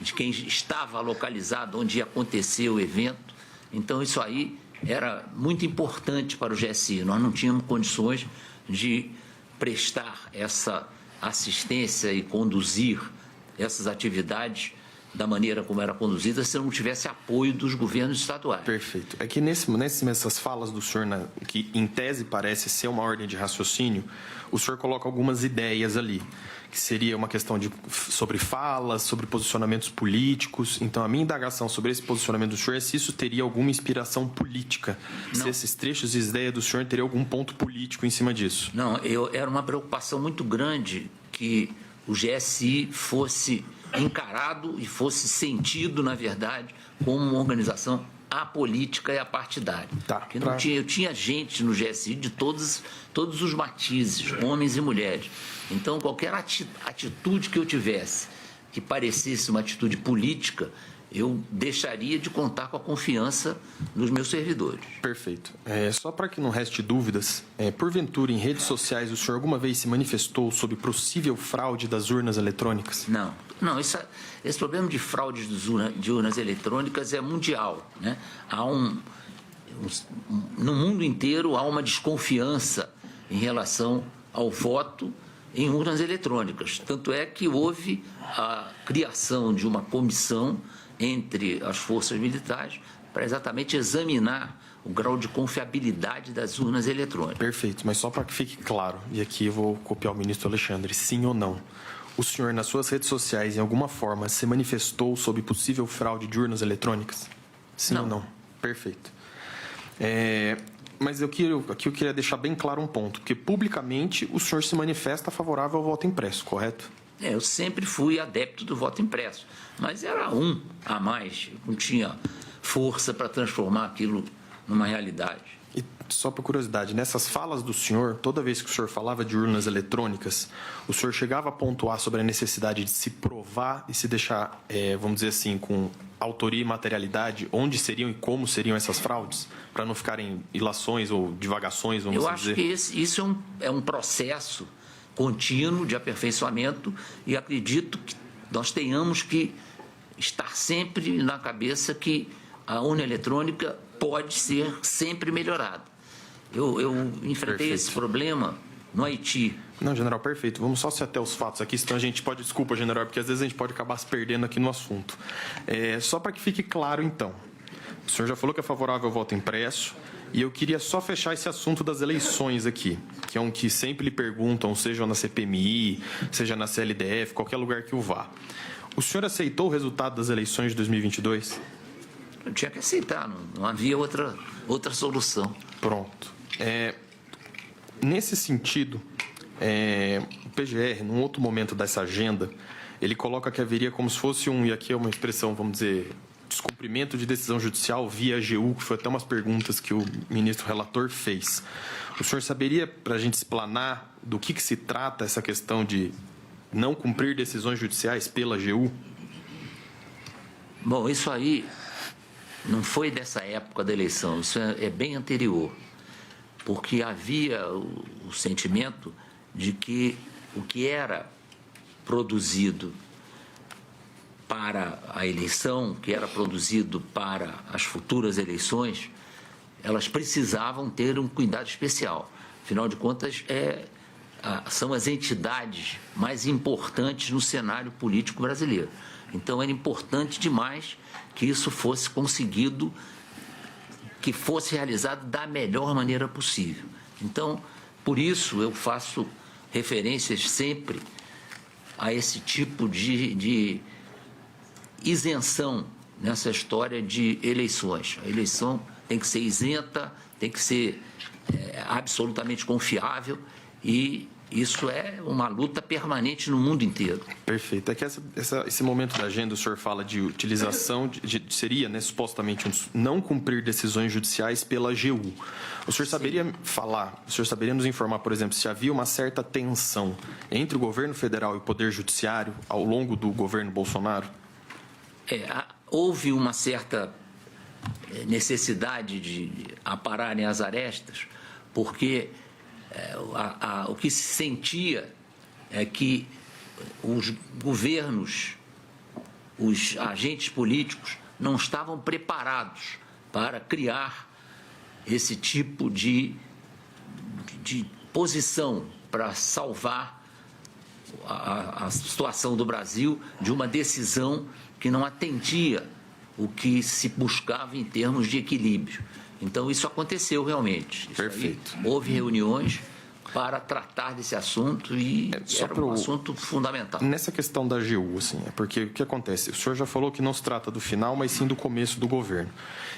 de quem estava localizado onde ia acontecer o evento. Então, isso aí era muito importante para o GSI. Nós não tínhamos condições de prestar essa assistência e conduzir essas atividades da maneira como era conduzida se não tivesse apoio dos governos estaduais. Perfeito. É que nessas falas do senhor, que em tese parece ser uma ordem de raciocínio, o senhor coloca algumas ideias ali, que seria uma questão sobre falas, sobre posicionamentos políticos. Então, a minha indagação sobre esse posicionamento do senhor é se isso teria alguma inspiração política, não. Se esses trechos de ideia do senhor teriam algum ponto político em cima disso. Não, era uma preocupação muito grande que o GSI fosse encarado e fosse sentido, na verdade, como uma organização apolítica e apartidária. Porque não tinha, eu tinha gente no GSI de todos os matizes, homens e mulheres. Então, qualquer atitude que eu tivesse que parecesse uma atitude política, eu deixaria de contar com a confiança dos meus servidores. Perfeito. Só para que não reste dúvidas, porventura, em redes sociais, o senhor alguma vez se manifestou sobre possível fraude das urnas eletrônicas? Não, esse problema de fraude de urnas eletrônicas é mundial, né? No mundo inteiro há uma desconfiança em relação ao voto em urnas eletrônicas. Tanto é que houve a criação de uma comissão entre as forças militares para exatamente examinar o grau de confiabilidade das urnas eletrônicas. Perfeito, mas só para que fique claro, e aqui eu vou copiar o ministro Alexandre, sim ou não, o senhor nas suas redes sociais, em alguma forma, se manifestou sobre possível fraude de urnas eletrônicas? Sim não. ou não? Perfeito. Mas aqui eu queria deixar bem claro um ponto, porque publicamente o senhor se manifesta favorável ao voto impresso, correto? Eu sempre fui adepto do voto impresso, mas era um a mais, não tinha força para transformar aquilo numa realidade. E só por curiosidade, nessas falas do senhor, toda vez que o senhor falava de urnas eletrônicas, o senhor chegava a pontuar sobre a necessidade de se provar e se deixar, vamos dizer assim, com autoria e materialidade, onde seriam e como seriam essas fraudes, para não ficarem ilações ou divagações, vamos dizer? Eu acho que isso é um processo contínuo de aperfeiçoamento e acredito que nós tenhamos que estar sempre na cabeça que a urna eletrônica pode ser sempre melhorada. Eu enfrentei esse problema no Haiti. Não, general, perfeito. Vamos só se até os fatos aqui, senão a gente pode... Desculpa, general, porque às vezes a gente pode acabar se perdendo aqui no assunto. Só para que fique claro, então. O senhor já falou que é favorável ao voto impresso, e eu queria só fechar esse assunto das eleições aqui, que é um que sempre lhe perguntam, seja na CPMI, seja na CLDF, qualquer lugar que o vá. O senhor aceitou o resultado das eleições de 2022? Eu tinha que aceitar, não havia outra solução. Pronto. Nesse sentido, o PGR, num outro momento dessa agenda, ele coloca que haveria como se fosse e aqui é uma expressão, vamos dizer, descumprimento de decisão judicial via AGU, que foi até umas perguntas que o ministro relator fez. O senhor saberia, para a gente explanar do que se trata essa questão de não cumprir decisões judiciais pela AGU? Bom, isso aí não foi dessa época da eleição, isso é bem anterior, porque havia o sentimento de que o que era produzido para a eleição, que era produzido para as futuras eleições, elas precisavam ter um cuidado especial. Afinal de contas, são as entidades mais importantes no cenário político brasileiro. Então, era importante demais que isso fosse conseguido, que fosse realizado da melhor maneira possível. Então, por isso, eu faço referências sempre a esse tipo de isenção nessa história de eleições. A eleição tem que ser isenta, tem que ser absolutamente confiável e isso é uma luta permanente no mundo inteiro. Perfeito. É que esse momento da agenda, o senhor fala de utilização, seria, né, supostamente, não cumprir decisões judiciais pela AGU. O senhor saberia nos informar, por exemplo, se havia uma certa tensão entre o governo federal e o Poder Judiciário ao longo do governo Bolsonaro? Houve uma certa necessidade de apararem as arestas, porque o que se sentia é que os governos, os agentes políticos não estavam preparados para criar esse tipo de posição para salvar a situação do Brasil de uma decisão que não atendia o que se buscava em termos de equilíbrio. Então, isso aconteceu realmente. Perfeito. Houve reuniões para tratar desse assunto e era um assunto fundamental. Nessa questão da AGU, assim, é porque o que acontece? O senhor já falou que não se trata do final, mas sim do começo do governo.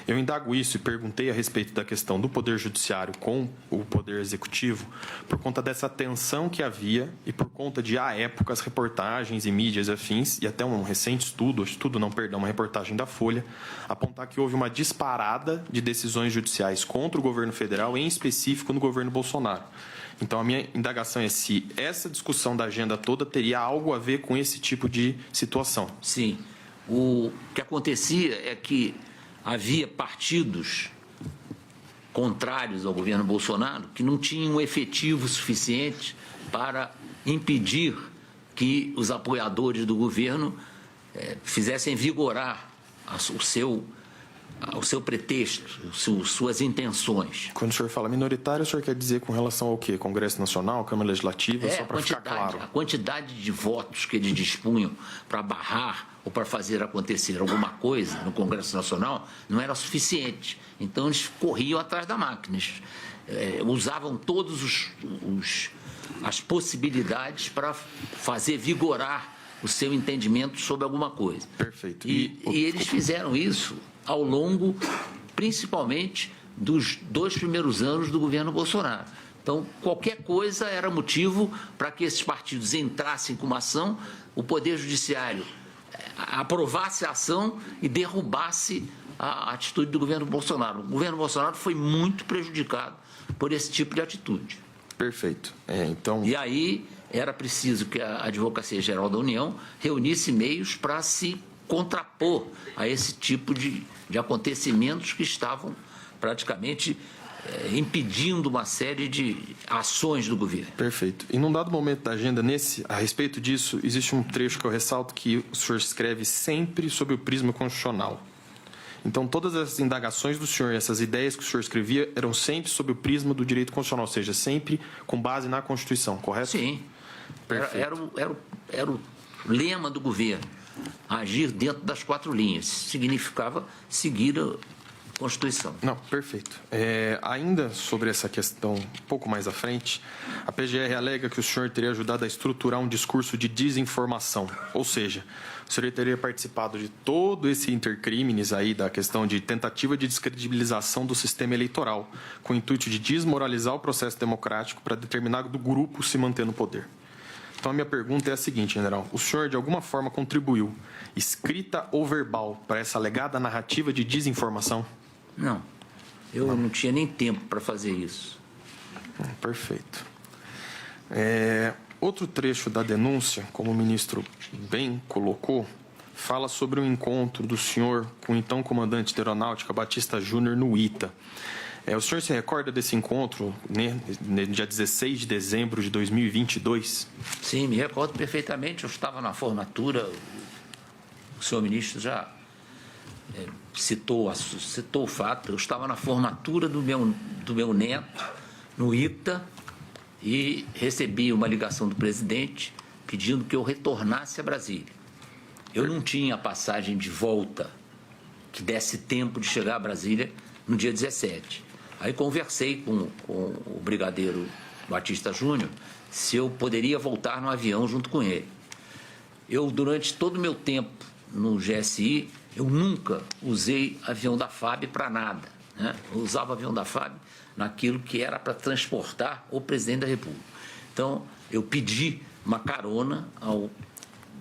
Eu indago isso e perguntei a respeito da questão do Poder Judiciário com o Poder Executivo por conta dessa tensão que havia e por conta de, à época, as reportagens e mídias afins, e até um recente uma reportagem da Folha, apontar que houve uma disparada de decisões judiciais contra o governo federal, em específico no governo Bolsonaro. Então, a minha indagação é se essa discussão da agenda toda teria algo a ver com esse tipo de situação. Sim. O que acontecia é que havia partidos contrários ao governo Bolsonaro que não tinham efetivo suficiente para impedir que os apoiadores do governo fizessem vigorar o seu pretexto, suas intenções. Quando o senhor fala minoritário, o senhor quer dizer com relação ao quê? Congresso Nacional, Câmara Legislativa? Só para ficar claro. A quantidade de votos que eles dispunham para barrar ou para fazer acontecer alguma coisa no Congresso Nacional não era suficiente. Então, eles corriam atrás da máquina. Usavam todas as possibilidades para fazer vigorar o seu entendimento sobre alguma coisa. Perfeito. E eles fizeram isso ao longo, principalmente, dos 2 primeiros anos do governo Bolsonaro. Então, qualquer coisa era motivo para que esses partidos entrassem com uma ação, o Poder Judiciário aprovasse a ação e derrubasse a atitude do governo Bolsonaro. O governo Bolsonaro foi muito prejudicado por esse tipo de atitude. Perfeito. E aí era preciso que a Advocacia Geral da União reunisse meios para se contrapor a esse tipo de acontecimentos que estavam praticamente impedindo uma série de ações do governo. Perfeito. E num dado momento da agenda, a respeito disso, existe um trecho que eu ressalto que o senhor escreve sempre sobre o prisma constitucional. Então, todas essas indagações do senhor, essas ideias que o senhor escrevia, eram sempre sob o prisma do direito constitucional, ou seja, sempre com base na Constituição, correto? Sim. Era o lema do governo. Agir dentro das 4 linhas. Significava seguir a Constituição. Não, perfeito. Ainda sobre essa questão, um pouco mais à frente, a PGR alega que o senhor teria ajudado a estruturar um discurso de desinformação. Ou seja, o senhor teria participado de todo esse intercrimes aí da questão de tentativa de descredibilização do sistema eleitoral, com o intuito de desmoralizar o processo democrático para determinado grupo se manter no poder. Então, a minha pergunta é a seguinte, general. O senhor, de alguma forma, contribuiu, escrita ou verbal, para essa alegada narrativa de desinformação? Não. Eu não tinha nem tempo para fazer isso. Perfeito. Outro trecho da denúncia, como o ministro bem colocou, fala sobre um encontro do senhor com o então comandante da Aeronáutica, Batista Júnior, no ITA. O senhor se recorda desse encontro, né, no dia 16 de dezembro de 2022? Sim, me recordo perfeitamente. Eu estava na formatura, o senhor ministro já citou o fato. Eu estava na formatura do meu neto, no ITA, e recebi uma ligação do presidente pedindo que eu retornasse a Brasília. Eu não tinha passagem de volta que desse tempo de chegar a Brasília no dia 17. Aí conversei com o brigadeiro Batista Júnior se eu poderia voltar no avião junto com ele. Eu, durante todo o meu tempo no GSI, eu nunca usei avião da FAB para nada, né? Eu usava avião da FAB naquilo que era para transportar o presidente da República. Então, eu pedi uma carona ao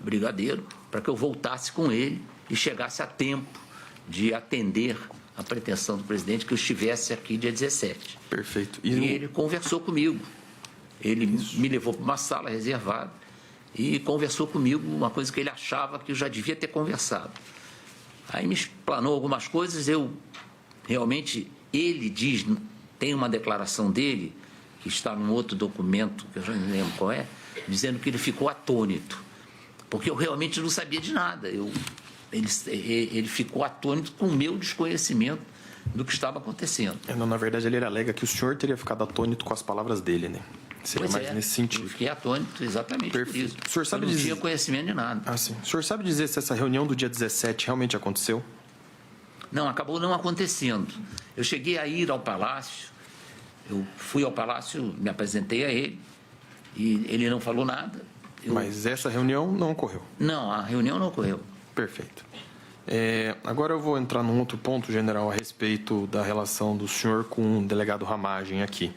brigadeiro para que eu voltasse com ele e chegasse a tempo de atender a pretensão do presidente que eu estivesse aqui dia 17. Perfeito. E ele conversou comigo. Ele me levou para uma sala reservada e conversou comigo uma coisa que ele achava que eu já devia ter conversado. Aí me explanou algumas coisas, ele diz, tem uma declaração dele, que está num outro documento, que eu já não lembro qual é, dizendo que ele ficou atônito, porque eu realmente não sabia de nada. Ele ficou atônito com o meu desconhecimento do que estava acontecendo. Na verdade, ele alega que o senhor teria ficado atônito com as palavras dele, né? Seria mais nesse sentido. Eu fiquei atônito exatamente por isso. O senhor sabe eu não tinha conhecimento de nada. Sim. O senhor sabe dizer se essa reunião do dia 17 realmente aconteceu? Não, acabou não acontecendo. Eu cheguei a ir ao Palácio, Eu fui ao Palácio, me apresentei a ele, e ele não falou nada. Mas essa reunião não ocorreu? Não, a reunião não ocorreu. Perfeito. Agora eu vou entrar num outro ponto, general, a respeito da relação do senhor com o delegado Ramagem aqui.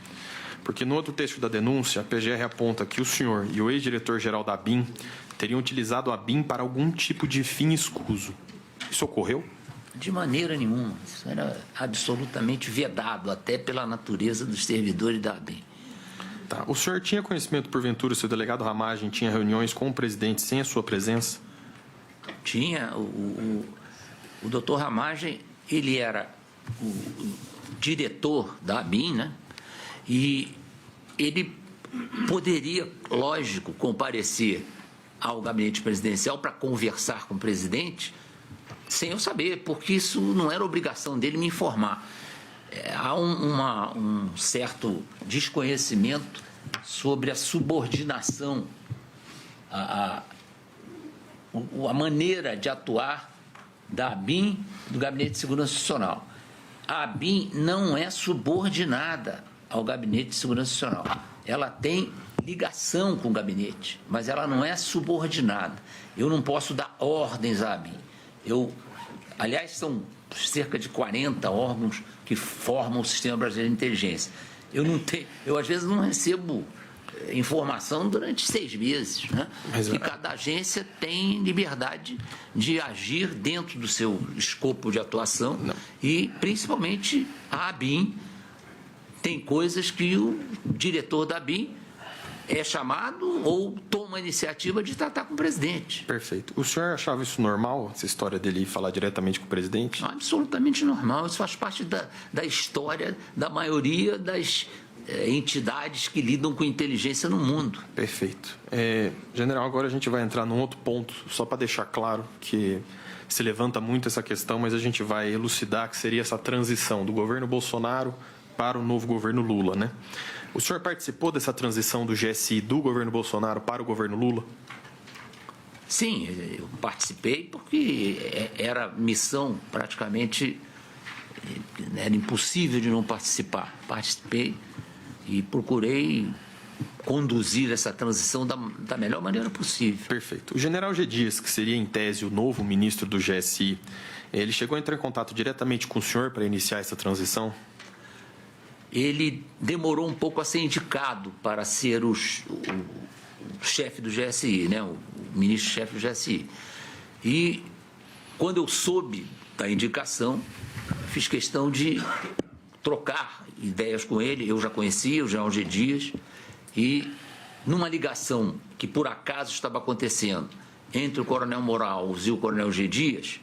Porque no outro texto da denúncia, a PGR aponta que o senhor e o ex-diretor-geral da ABIN teriam utilizado a ABIN para algum tipo de fim escuso. Isso ocorreu? De maneira nenhuma. Isso era absolutamente vedado, até pela natureza dos servidores da ABIN. Tá. O senhor tinha conhecimento, porventura, se o delegado Ramagem tinha reuniões com o presidente sem a sua presença? Tinha. O doutor Ramagem, ele era o diretor da ABIN, né? E ele poderia, lógico, comparecer ao gabinete presidencial para conversar com o presidente, sem eu saber, porque isso não era obrigação dele me informar. Há um certo desconhecimento sobre a subordinação, a maneira de atuar da ABIN, do Gabinete de Segurança Institucional. A ABIN não é subordinada ao Gabinete de Segurança Institucional. Ela tem ligação com o gabinete, mas ela não é subordinada. Eu não posso dar ordens à ABIN. Aliás, são cerca de 40 órgãos que formam o Sistema Brasileiro de Inteligência. Eu às vezes não recebo informação durante 6 meses, né? E cada agência tem liberdade de agir dentro do seu escopo de atuação. E, principalmente, a ABIN tem coisas que o diretor da ABIN é chamado ou toma a iniciativa de tratar com o presidente. Perfeito. O senhor achava isso normal, essa história dele falar diretamente com o presidente? Absolutamente normal. Isso faz parte da história da maioria das entidades que lidam com inteligência no mundo. Perfeito. General, agora a gente vai entrar num outro ponto, só para deixar claro que se levanta muito essa questão, mas a gente vai elucidar que seria essa transição do governo Bolsonaro para o novo governo Lula, né? O senhor participou dessa transição do GSI do governo Bolsonaro para o governo Lula? Sim, eu participei porque era missão praticamente, era impossível de não participar. Participei e procurei conduzir essa transição da melhor maneira possível. Perfeito. O general G. Dias, que seria em tese o novo ministro do GSI, ele chegou a entrar em contato diretamente com o senhor para iniciar essa transição? Ele demorou um pouco a ser indicado para ser o chefe do GSI, né? O ministro-chefe do GSI. E quando eu soube da indicação, fiz questão de trocar ideias com ele. Eu já conhecia o general G. Dias e numa ligação que por acaso estava acontecendo entre o coronel Moraes e o coronel G. Dias,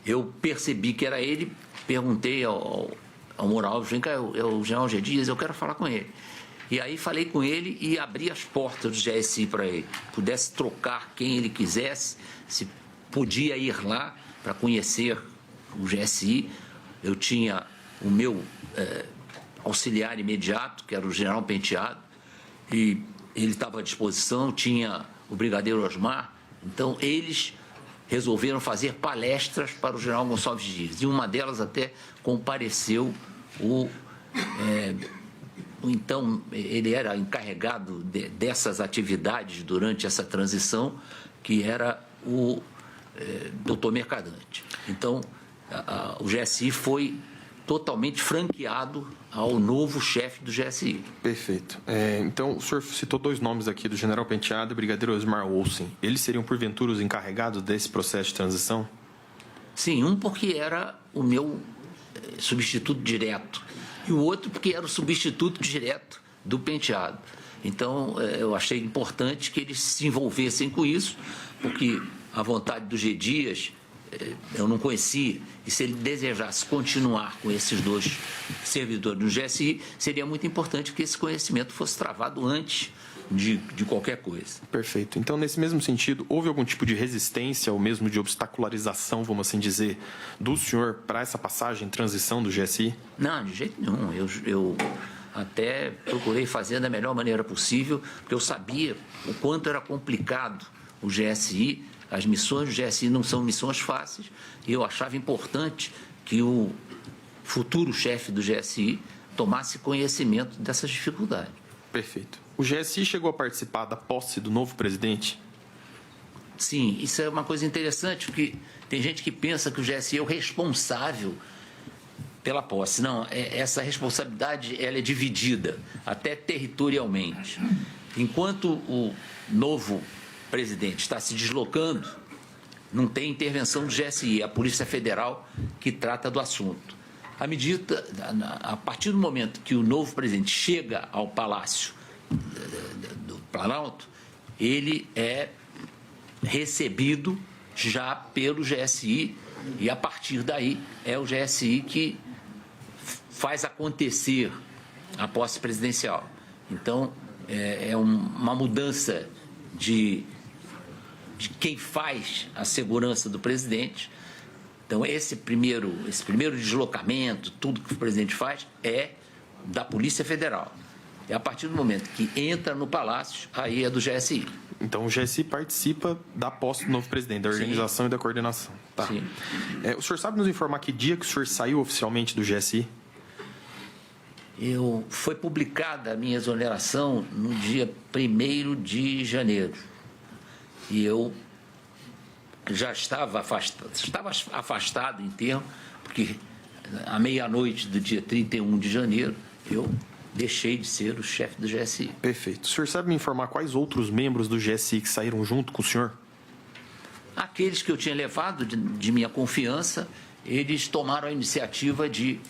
eu percebi que era ele, perguntei ao Moraes, vem cá, é o general G. Dias, eu quero falar com ele. E aí falei com ele e abri as portas do GSI para ele. Pudesse trocar quem ele quisesse, se podia ir lá para conhecer o GSI. Eu tinha o meu auxiliar imediato, que era o general Penteado, e ele estava à disposição, tinha o brigadeiro Osmar. Então, eles resolveram fazer palestras para o general Gonçalves Dias. E uma delas até compareceu então, ele era encarregado dessas atividades durante essa transição, que era o doutor Mercadante. Então, o GSI foi totalmente franqueado ao novo chefe do GSI. Perfeito. Então, o senhor citou 2 nomes aqui, do general Penteado e o brigadeiro Osmar Olsen. Eles seriam, porventura, os encarregados desse processo de transição? Sim, um porque era o meu substituto direto e o outro porque era o substituto direto do Penteado. Então, eu achei importante que eles se envolvessem com isso, porque a vontade do G. Dias eu não conhecia, e se ele desejasse continuar com esses 2 servidores do GSI, seria muito importante que esse conhecimento fosse travado antes de qualquer coisa. Perfeito. Então, nesse mesmo sentido, houve algum tipo de resistência ou mesmo de obstacularização, vamos assim dizer, do senhor para essa passagem, transição do GSI? Não, de jeito nenhum. Eu até procurei fazer da melhor maneira possível, porque eu sabia o quanto era complicado o GSI. As missões do GSI não são missões fáceis, e eu achava importante que o futuro chefe do GSI tomasse conhecimento dessas dificuldades. Perfeito. O GSI chegou a participar da posse do novo presidente? Sim, isso é uma coisa interessante, porque tem gente que pensa que o GSI é o responsável pela posse. Não, essa responsabilidade ela é dividida, até territorialmente. Enquanto o novo presidente está se deslocando, não tem intervenção do GSI, é a Polícia Federal que trata do assunto. A partir do momento que o novo presidente chega ao Palácio do Planalto, ele é recebido já pelo GSI e, a partir daí, é o GSI que faz acontecer a posse presidencial. Então, é uma mudança de quem faz a segurança do presidente. Então, esse primeiro deslocamento, tudo que o presidente faz, é da Polícia Federal. E a partir do momento que entra no Palácio, aí é do GSI. Então, o GSI participa da posse do novo presidente, da organização. Sim. E da coordenação. Tá. Sim. O senhor sabe nos informar que dia que o senhor saiu oficialmente do GSI? Foi publicada a minha exoneração no dia 1º de janeiro. E eu já estava afastado em termo, porque à meia-noite do dia 31 de janeiro, eu deixei de ser o chefe do GSI. Perfeito. O senhor sabe me informar quais outros membros do GSI que saíram junto com o senhor? Aqueles que eu tinha levado de minha confiança, eles tomaram a iniciativa de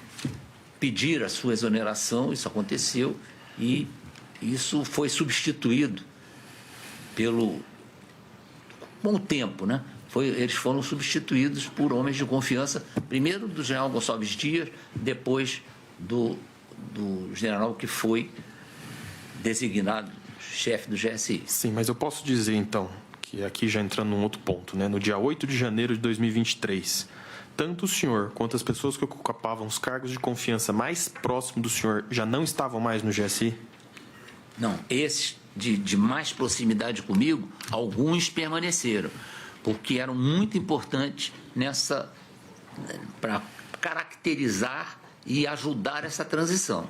pedir a sua exoneração, isso aconteceu, e isso foi substituído com o tempo, né? Eles foram substituídos por homens de confiança, primeiro do general Gonçalves Dias, depois do general que foi designado chefe do GSI. Sim, mas eu posso dizer, então, que aqui já entrando num outro ponto, né? No dia 8 de janeiro de 2023, tanto o senhor quanto as pessoas que ocupavam os cargos de confiança mais próximos do senhor já não estavam mais no GSI? Não, esses de mais proximidade comigo, alguns permaneceram, porque eram muito importantes para caracterizar e ajudar essa transição.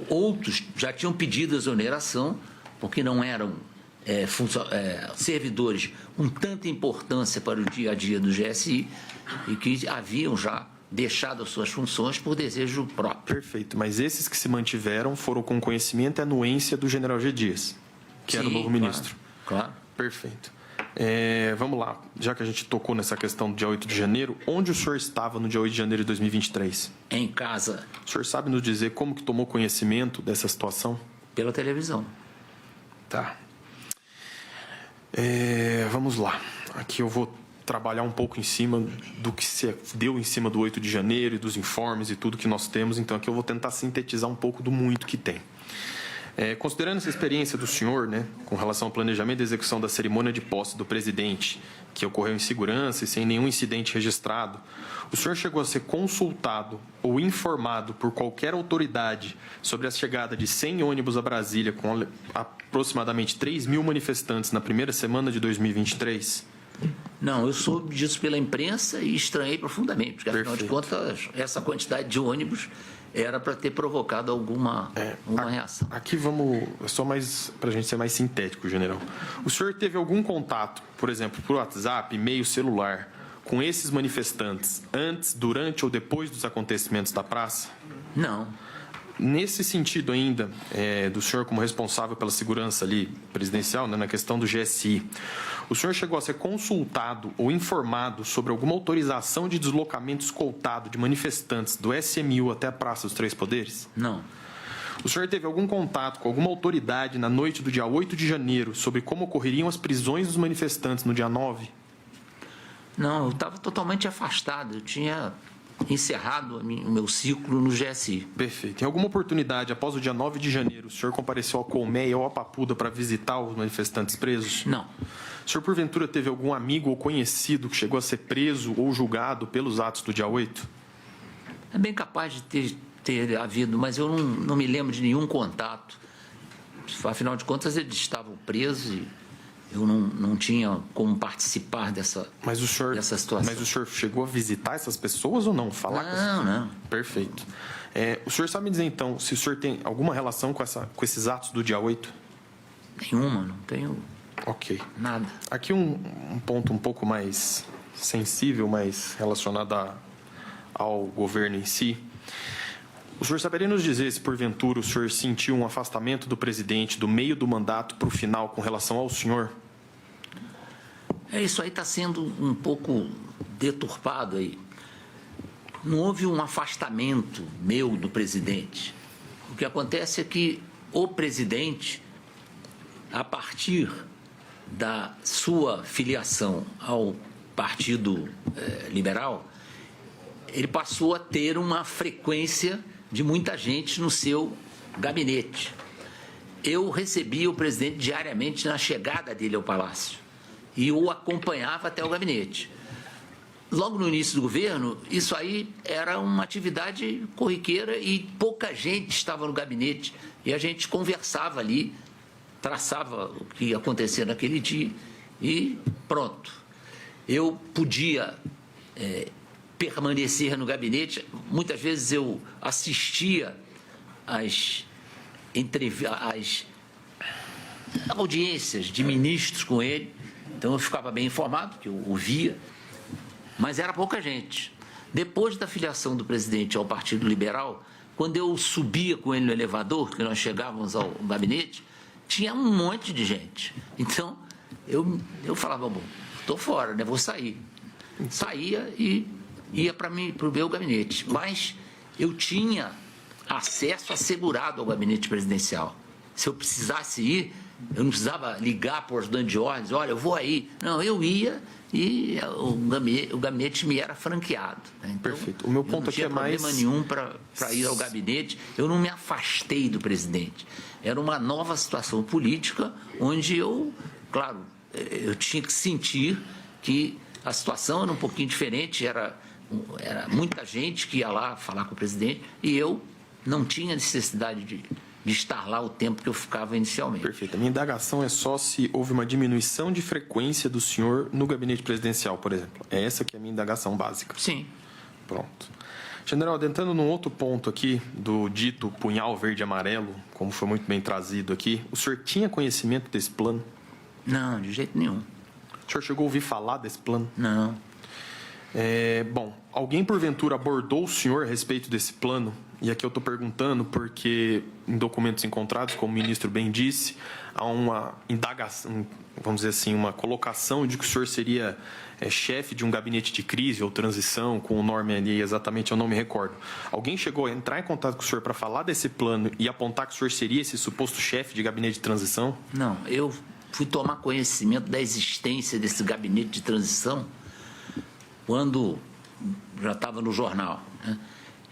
Outros já tinham pedido exoneração, porque não eram servidores com tanta importância para o dia a dia do GSI e que haviam já deixado as suas funções por desejo próprio. Perfeito, mas esses que se mantiveram foram com conhecimento e anuência do general G. Dias, que era o novo ministro. Claro. Perfeito. Vamos lá, já que a gente tocou nessa questão do dia 8 de janeiro, onde o senhor estava no dia 8 de janeiro de 2023? Em casa. O senhor sabe nos dizer como que tomou conhecimento dessa situação? Pela televisão. Tá. Vamos lá. Aqui eu vou trabalhar um pouco em cima do que se deu em cima do 8 de janeiro e dos informes e tudo que nós temos. Então aqui eu vou tentar sintetizar um pouco do muito que tem. Considerando essa experiência do senhor, né, com relação ao planejamento e execução da cerimônia de posse do presidente, que ocorreu em segurança e sem nenhum incidente registrado, o senhor chegou a ser consultado ou informado por qualquer autoridade sobre a chegada de 100 ônibus a Brasília com aproximadamente 3.000 manifestantes na primeira semana de 2023? Não, eu soube disso pela imprensa e estranhei profundamente, porque, afinal de contas, essa quantidade de ônibus era para ter provocado alguma reação. Aqui vamos, só mais para a gente ser mais sintético, general. O senhor teve algum contato, por exemplo, por WhatsApp, e-mail, celular, com esses manifestantes antes, durante ou depois dos acontecimentos da praça? Não. Nesse sentido ainda, do senhor como responsável pela segurança ali presidencial, né, na questão do GSI, o senhor chegou a ser consultado ou informado sobre alguma autorização de deslocamento escoltado de manifestantes do SMU até a Praça dos Três Poderes? Não. O senhor teve algum contato com alguma autoridade na noite do dia 8 de janeiro sobre como ocorreriam as prisões dos manifestantes no dia 9? Não, eu estava totalmente afastado. Eu tinha encerrado o meu ciclo no GSI. Perfeito. Em alguma oportunidade, após o dia 9 de janeiro, o senhor compareceu ao Colmeia ou à Papuda para visitar os manifestantes presos? Não. O senhor, porventura, teve algum amigo ou conhecido que chegou a ser preso ou julgado pelos atos do dia 8? É bem capaz de ter havido, mas eu não me lembro de nenhum contato. Afinal de contas, eles estavam presos eu não tinha como participar dessa situação. Mas o senhor chegou a visitar essas pessoas ou não? Falar Não. Perfeito. O senhor sabe me dizer, então, se o senhor tem alguma relação com esses atos do dia 8? Nenhuma, não tenho nada. Aqui um ponto um pouco mais sensível, mais relacionado ao governo em si. O senhor saberia nos dizer se, porventura, o senhor sentiu um afastamento do presidente do meio do mandato para o final com relação ao senhor? Isso aí está sendo um pouco deturpado aí. Não houve um afastamento meu do presidente. O que acontece é que o presidente, a partir da sua filiação ao Partido Liberal, ele passou a ter uma frequência de muita gente no seu gabinete. Eu recebia o presidente diariamente na chegada dele ao Palácio e o acompanhava até o gabinete. Logo no início do governo, isso aí era uma atividade corriqueira e pouca gente estava no gabinete e a gente conversava ali, traçava o que ia acontecer naquele dia e pronto. Eu podia permanecer no gabinete, muitas vezes eu assistia às audiências de ministros com ele, então eu ficava bem informado, que eu ouvia, mas era pouca gente. Depois da filiação do presidente ao Partido Liberal, quando eu subia com ele no elevador, que nós chegávamos ao gabinete, tinha um monte de gente. Então, eu falava, bom, estou fora, né? Vou sair. Saía e ia para o meu gabinete. Mas eu tinha acesso assegurado ao gabinete presidencial. Se eu precisasse ir, eu não precisava ligar para o ajudante de ordens, olha, eu vou aí. Não, eu ia e o gabinete me era franqueado. Né? Então, perfeito. O meu ponto aqui é mais... não tinha problema nenhum para ir ao gabinete. Eu não me afastei do presidente. Era uma nova situação política onde eu, claro, eu tinha que sentir que a situação era um pouquinho diferente, era muita gente que ia lá falar com o presidente e eu não tinha necessidade de estar lá o tempo que eu ficava inicialmente. Perfeito. A minha indagação é só se houve uma diminuição de frequência do senhor no gabinete presidencial, por exemplo. É essa que é a minha indagação básica. Sim. Pronto. General, adentrando num outro ponto aqui do dito punhal verde e amarelo, como foi muito bem trazido aqui, o senhor tinha conhecimento desse plano? Não, de jeito nenhum. O senhor chegou a ouvir falar desse plano? Não. Bom, alguém porventura abordou o senhor a respeito desse plano? E aqui eu estou perguntando porque em documentos encontrados, como o ministro bem disse, há uma indagação, vamos dizer assim, uma colocação de que o senhor seria chefe de um gabinete de crise ou transição, com o nome ali exatamente, eu não me recordo. Alguém chegou a entrar em contato com o senhor para falar desse plano e apontar que o senhor seria esse suposto chefe de gabinete de transição? Não, eu fui tomar conhecimento da existência desse gabinete de transição quando já estava no jornal, né?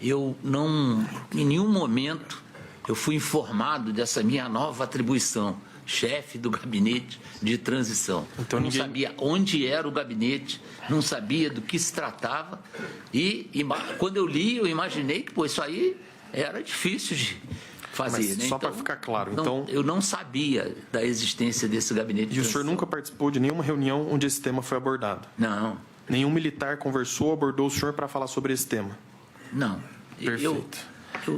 Eu não, em nenhum momento, eu fui informado dessa minha nova atribuição, chefe do gabinete de transição. Então, eu não sabia onde era o gabinete, não sabia do que se tratava e quando eu li, eu imaginei que isso aí era difícil de fazer. Mas né? só então, para ficar claro, então... Eu não sabia da existência desse gabinete de transição. E o senhor nunca participou de nenhuma reunião onde esse tema foi abordado? Não. Nenhum militar conversou, abordou o senhor para falar sobre esse tema? Não. Perfeito.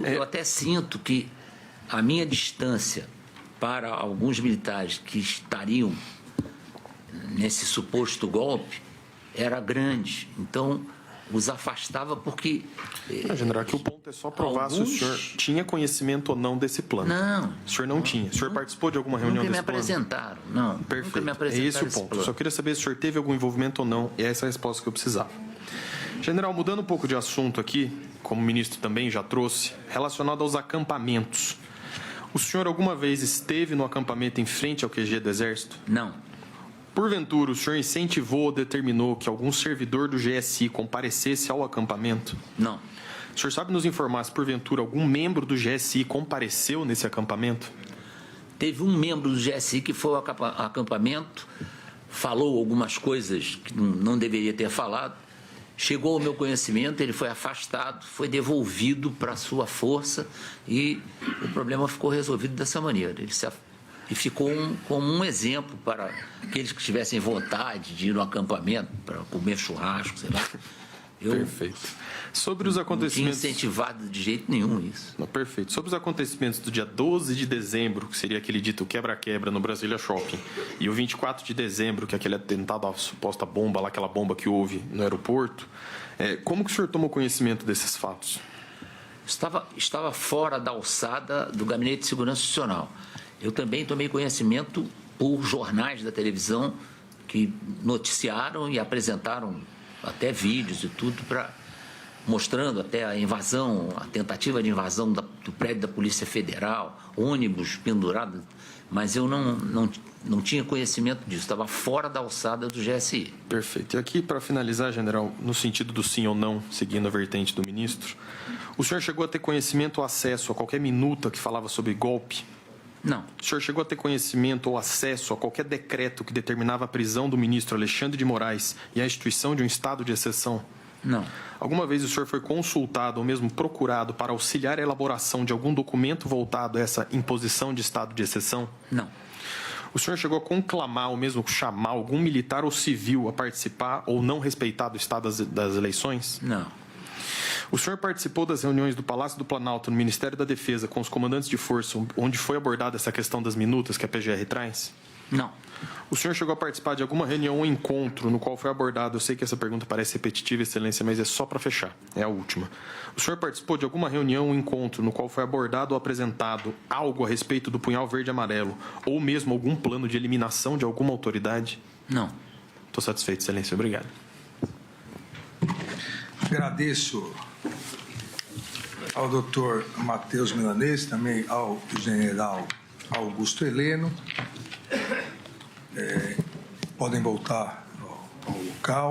Eu até sinto que a minha distância para alguns militares que estariam nesse suposto golpe era grande. Então, os afastava porque... General, aqui o ponto é só provar se o senhor tinha conhecimento ou não desse plano. Não. O senhor não tinha. O senhor participou de alguma reunião desse plano? Nunca me apresentaram, não. Perfeito. Nunca me apresentaram é esse o ponto. Plano. Eu só queria saber se o senhor teve algum envolvimento ou não, e essa é a resposta que eu precisava. General, mudando um pouco de assunto aqui, como o ministro também já trouxe, relacionado aos acampamentos. O senhor alguma vez esteve no acampamento em frente ao QG do Exército? Não. Porventura, o senhor incentivou ou determinou que algum servidor do GSI comparecesse ao acampamento? Não. O senhor sabe nos informar se, porventura, algum membro do GSI compareceu nesse acampamento? Teve um membro do GSI que foi ao acampamento, falou algumas coisas que não deveria ter falado, chegou ao meu conhecimento, ele foi afastado, foi devolvido para a sua força e o problema ficou resolvido dessa maneira. e ficou como um exemplo para aqueles que tivessem vontade de ir no acampamento para comer churrasco, sei lá. Eu Perfeito. Sobre os não tinha acontecimentos... incentivado de jeito nenhum isso. Não, perfeito. Sobre os acontecimentos do dia 12 de dezembro, que seria aquele dito quebra-quebra no Brasília Shopping, e o 24 de dezembro, que é aquele atentado à suposta bomba, lá, aquela bomba que houve no aeroporto, como que o senhor tomou conhecimento desses fatos? Estava fora da alçada do Gabinete de Segurança Institucional. Eu também tomei conhecimento por jornais da televisão que noticiaram e apresentaram até vídeos e tudo mostrando até a invasão, a tentativa de invasão do prédio da Polícia Federal, ônibus pendurado, mas eu não tinha conhecimento disso, estava fora da alçada do GSI. Perfeito. E aqui, para finalizar, general, no sentido do sim ou não, seguindo a vertente do ministro, o senhor chegou a ter conhecimento ou acesso a qualquer minuta que falava sobre golpe? Não. O senhor chegou a ter conhecimento ou acesso a qualquer decreto que determinava a prisão do ministro Alexandre de Moraes e a instituição de um estado de exceção? Não. Alguma vez o senhor foi consultado ou mesmo procurado para auxiliar a elaboração de algum documento voltado a essa imposição de estado de exceção? Não. O senhor chegou a conclamar ou mesmo chamar algum militar ou civil a participar ou não respeitar do estado das eleições? Não. O senhor participou das reuniões do Palácio do Planalto, no Ministério da Defesa, com os comandantes de força, onde foi abordada essa questão das minutas que a PGR traz? Não. O senhor chegou a participar de alguma reunião ou encontro no qual foi abordado, eu sei que essa pergunta parece repetitiva, Excelência, mas é só para fechar, é a última. O senhor participou de alguma reunião ou encontro no qual foi abordado ou apresentado algo a respeito do punhal verde e amarelo, ou mesmo algum plano de eliminação de alguma autoridade? Não. Estou satisfeito, Excelência, obrigado. Agradeço ao doutor Matheus Milanês, também ao general Augusto Heleno. Podem voltar ao local.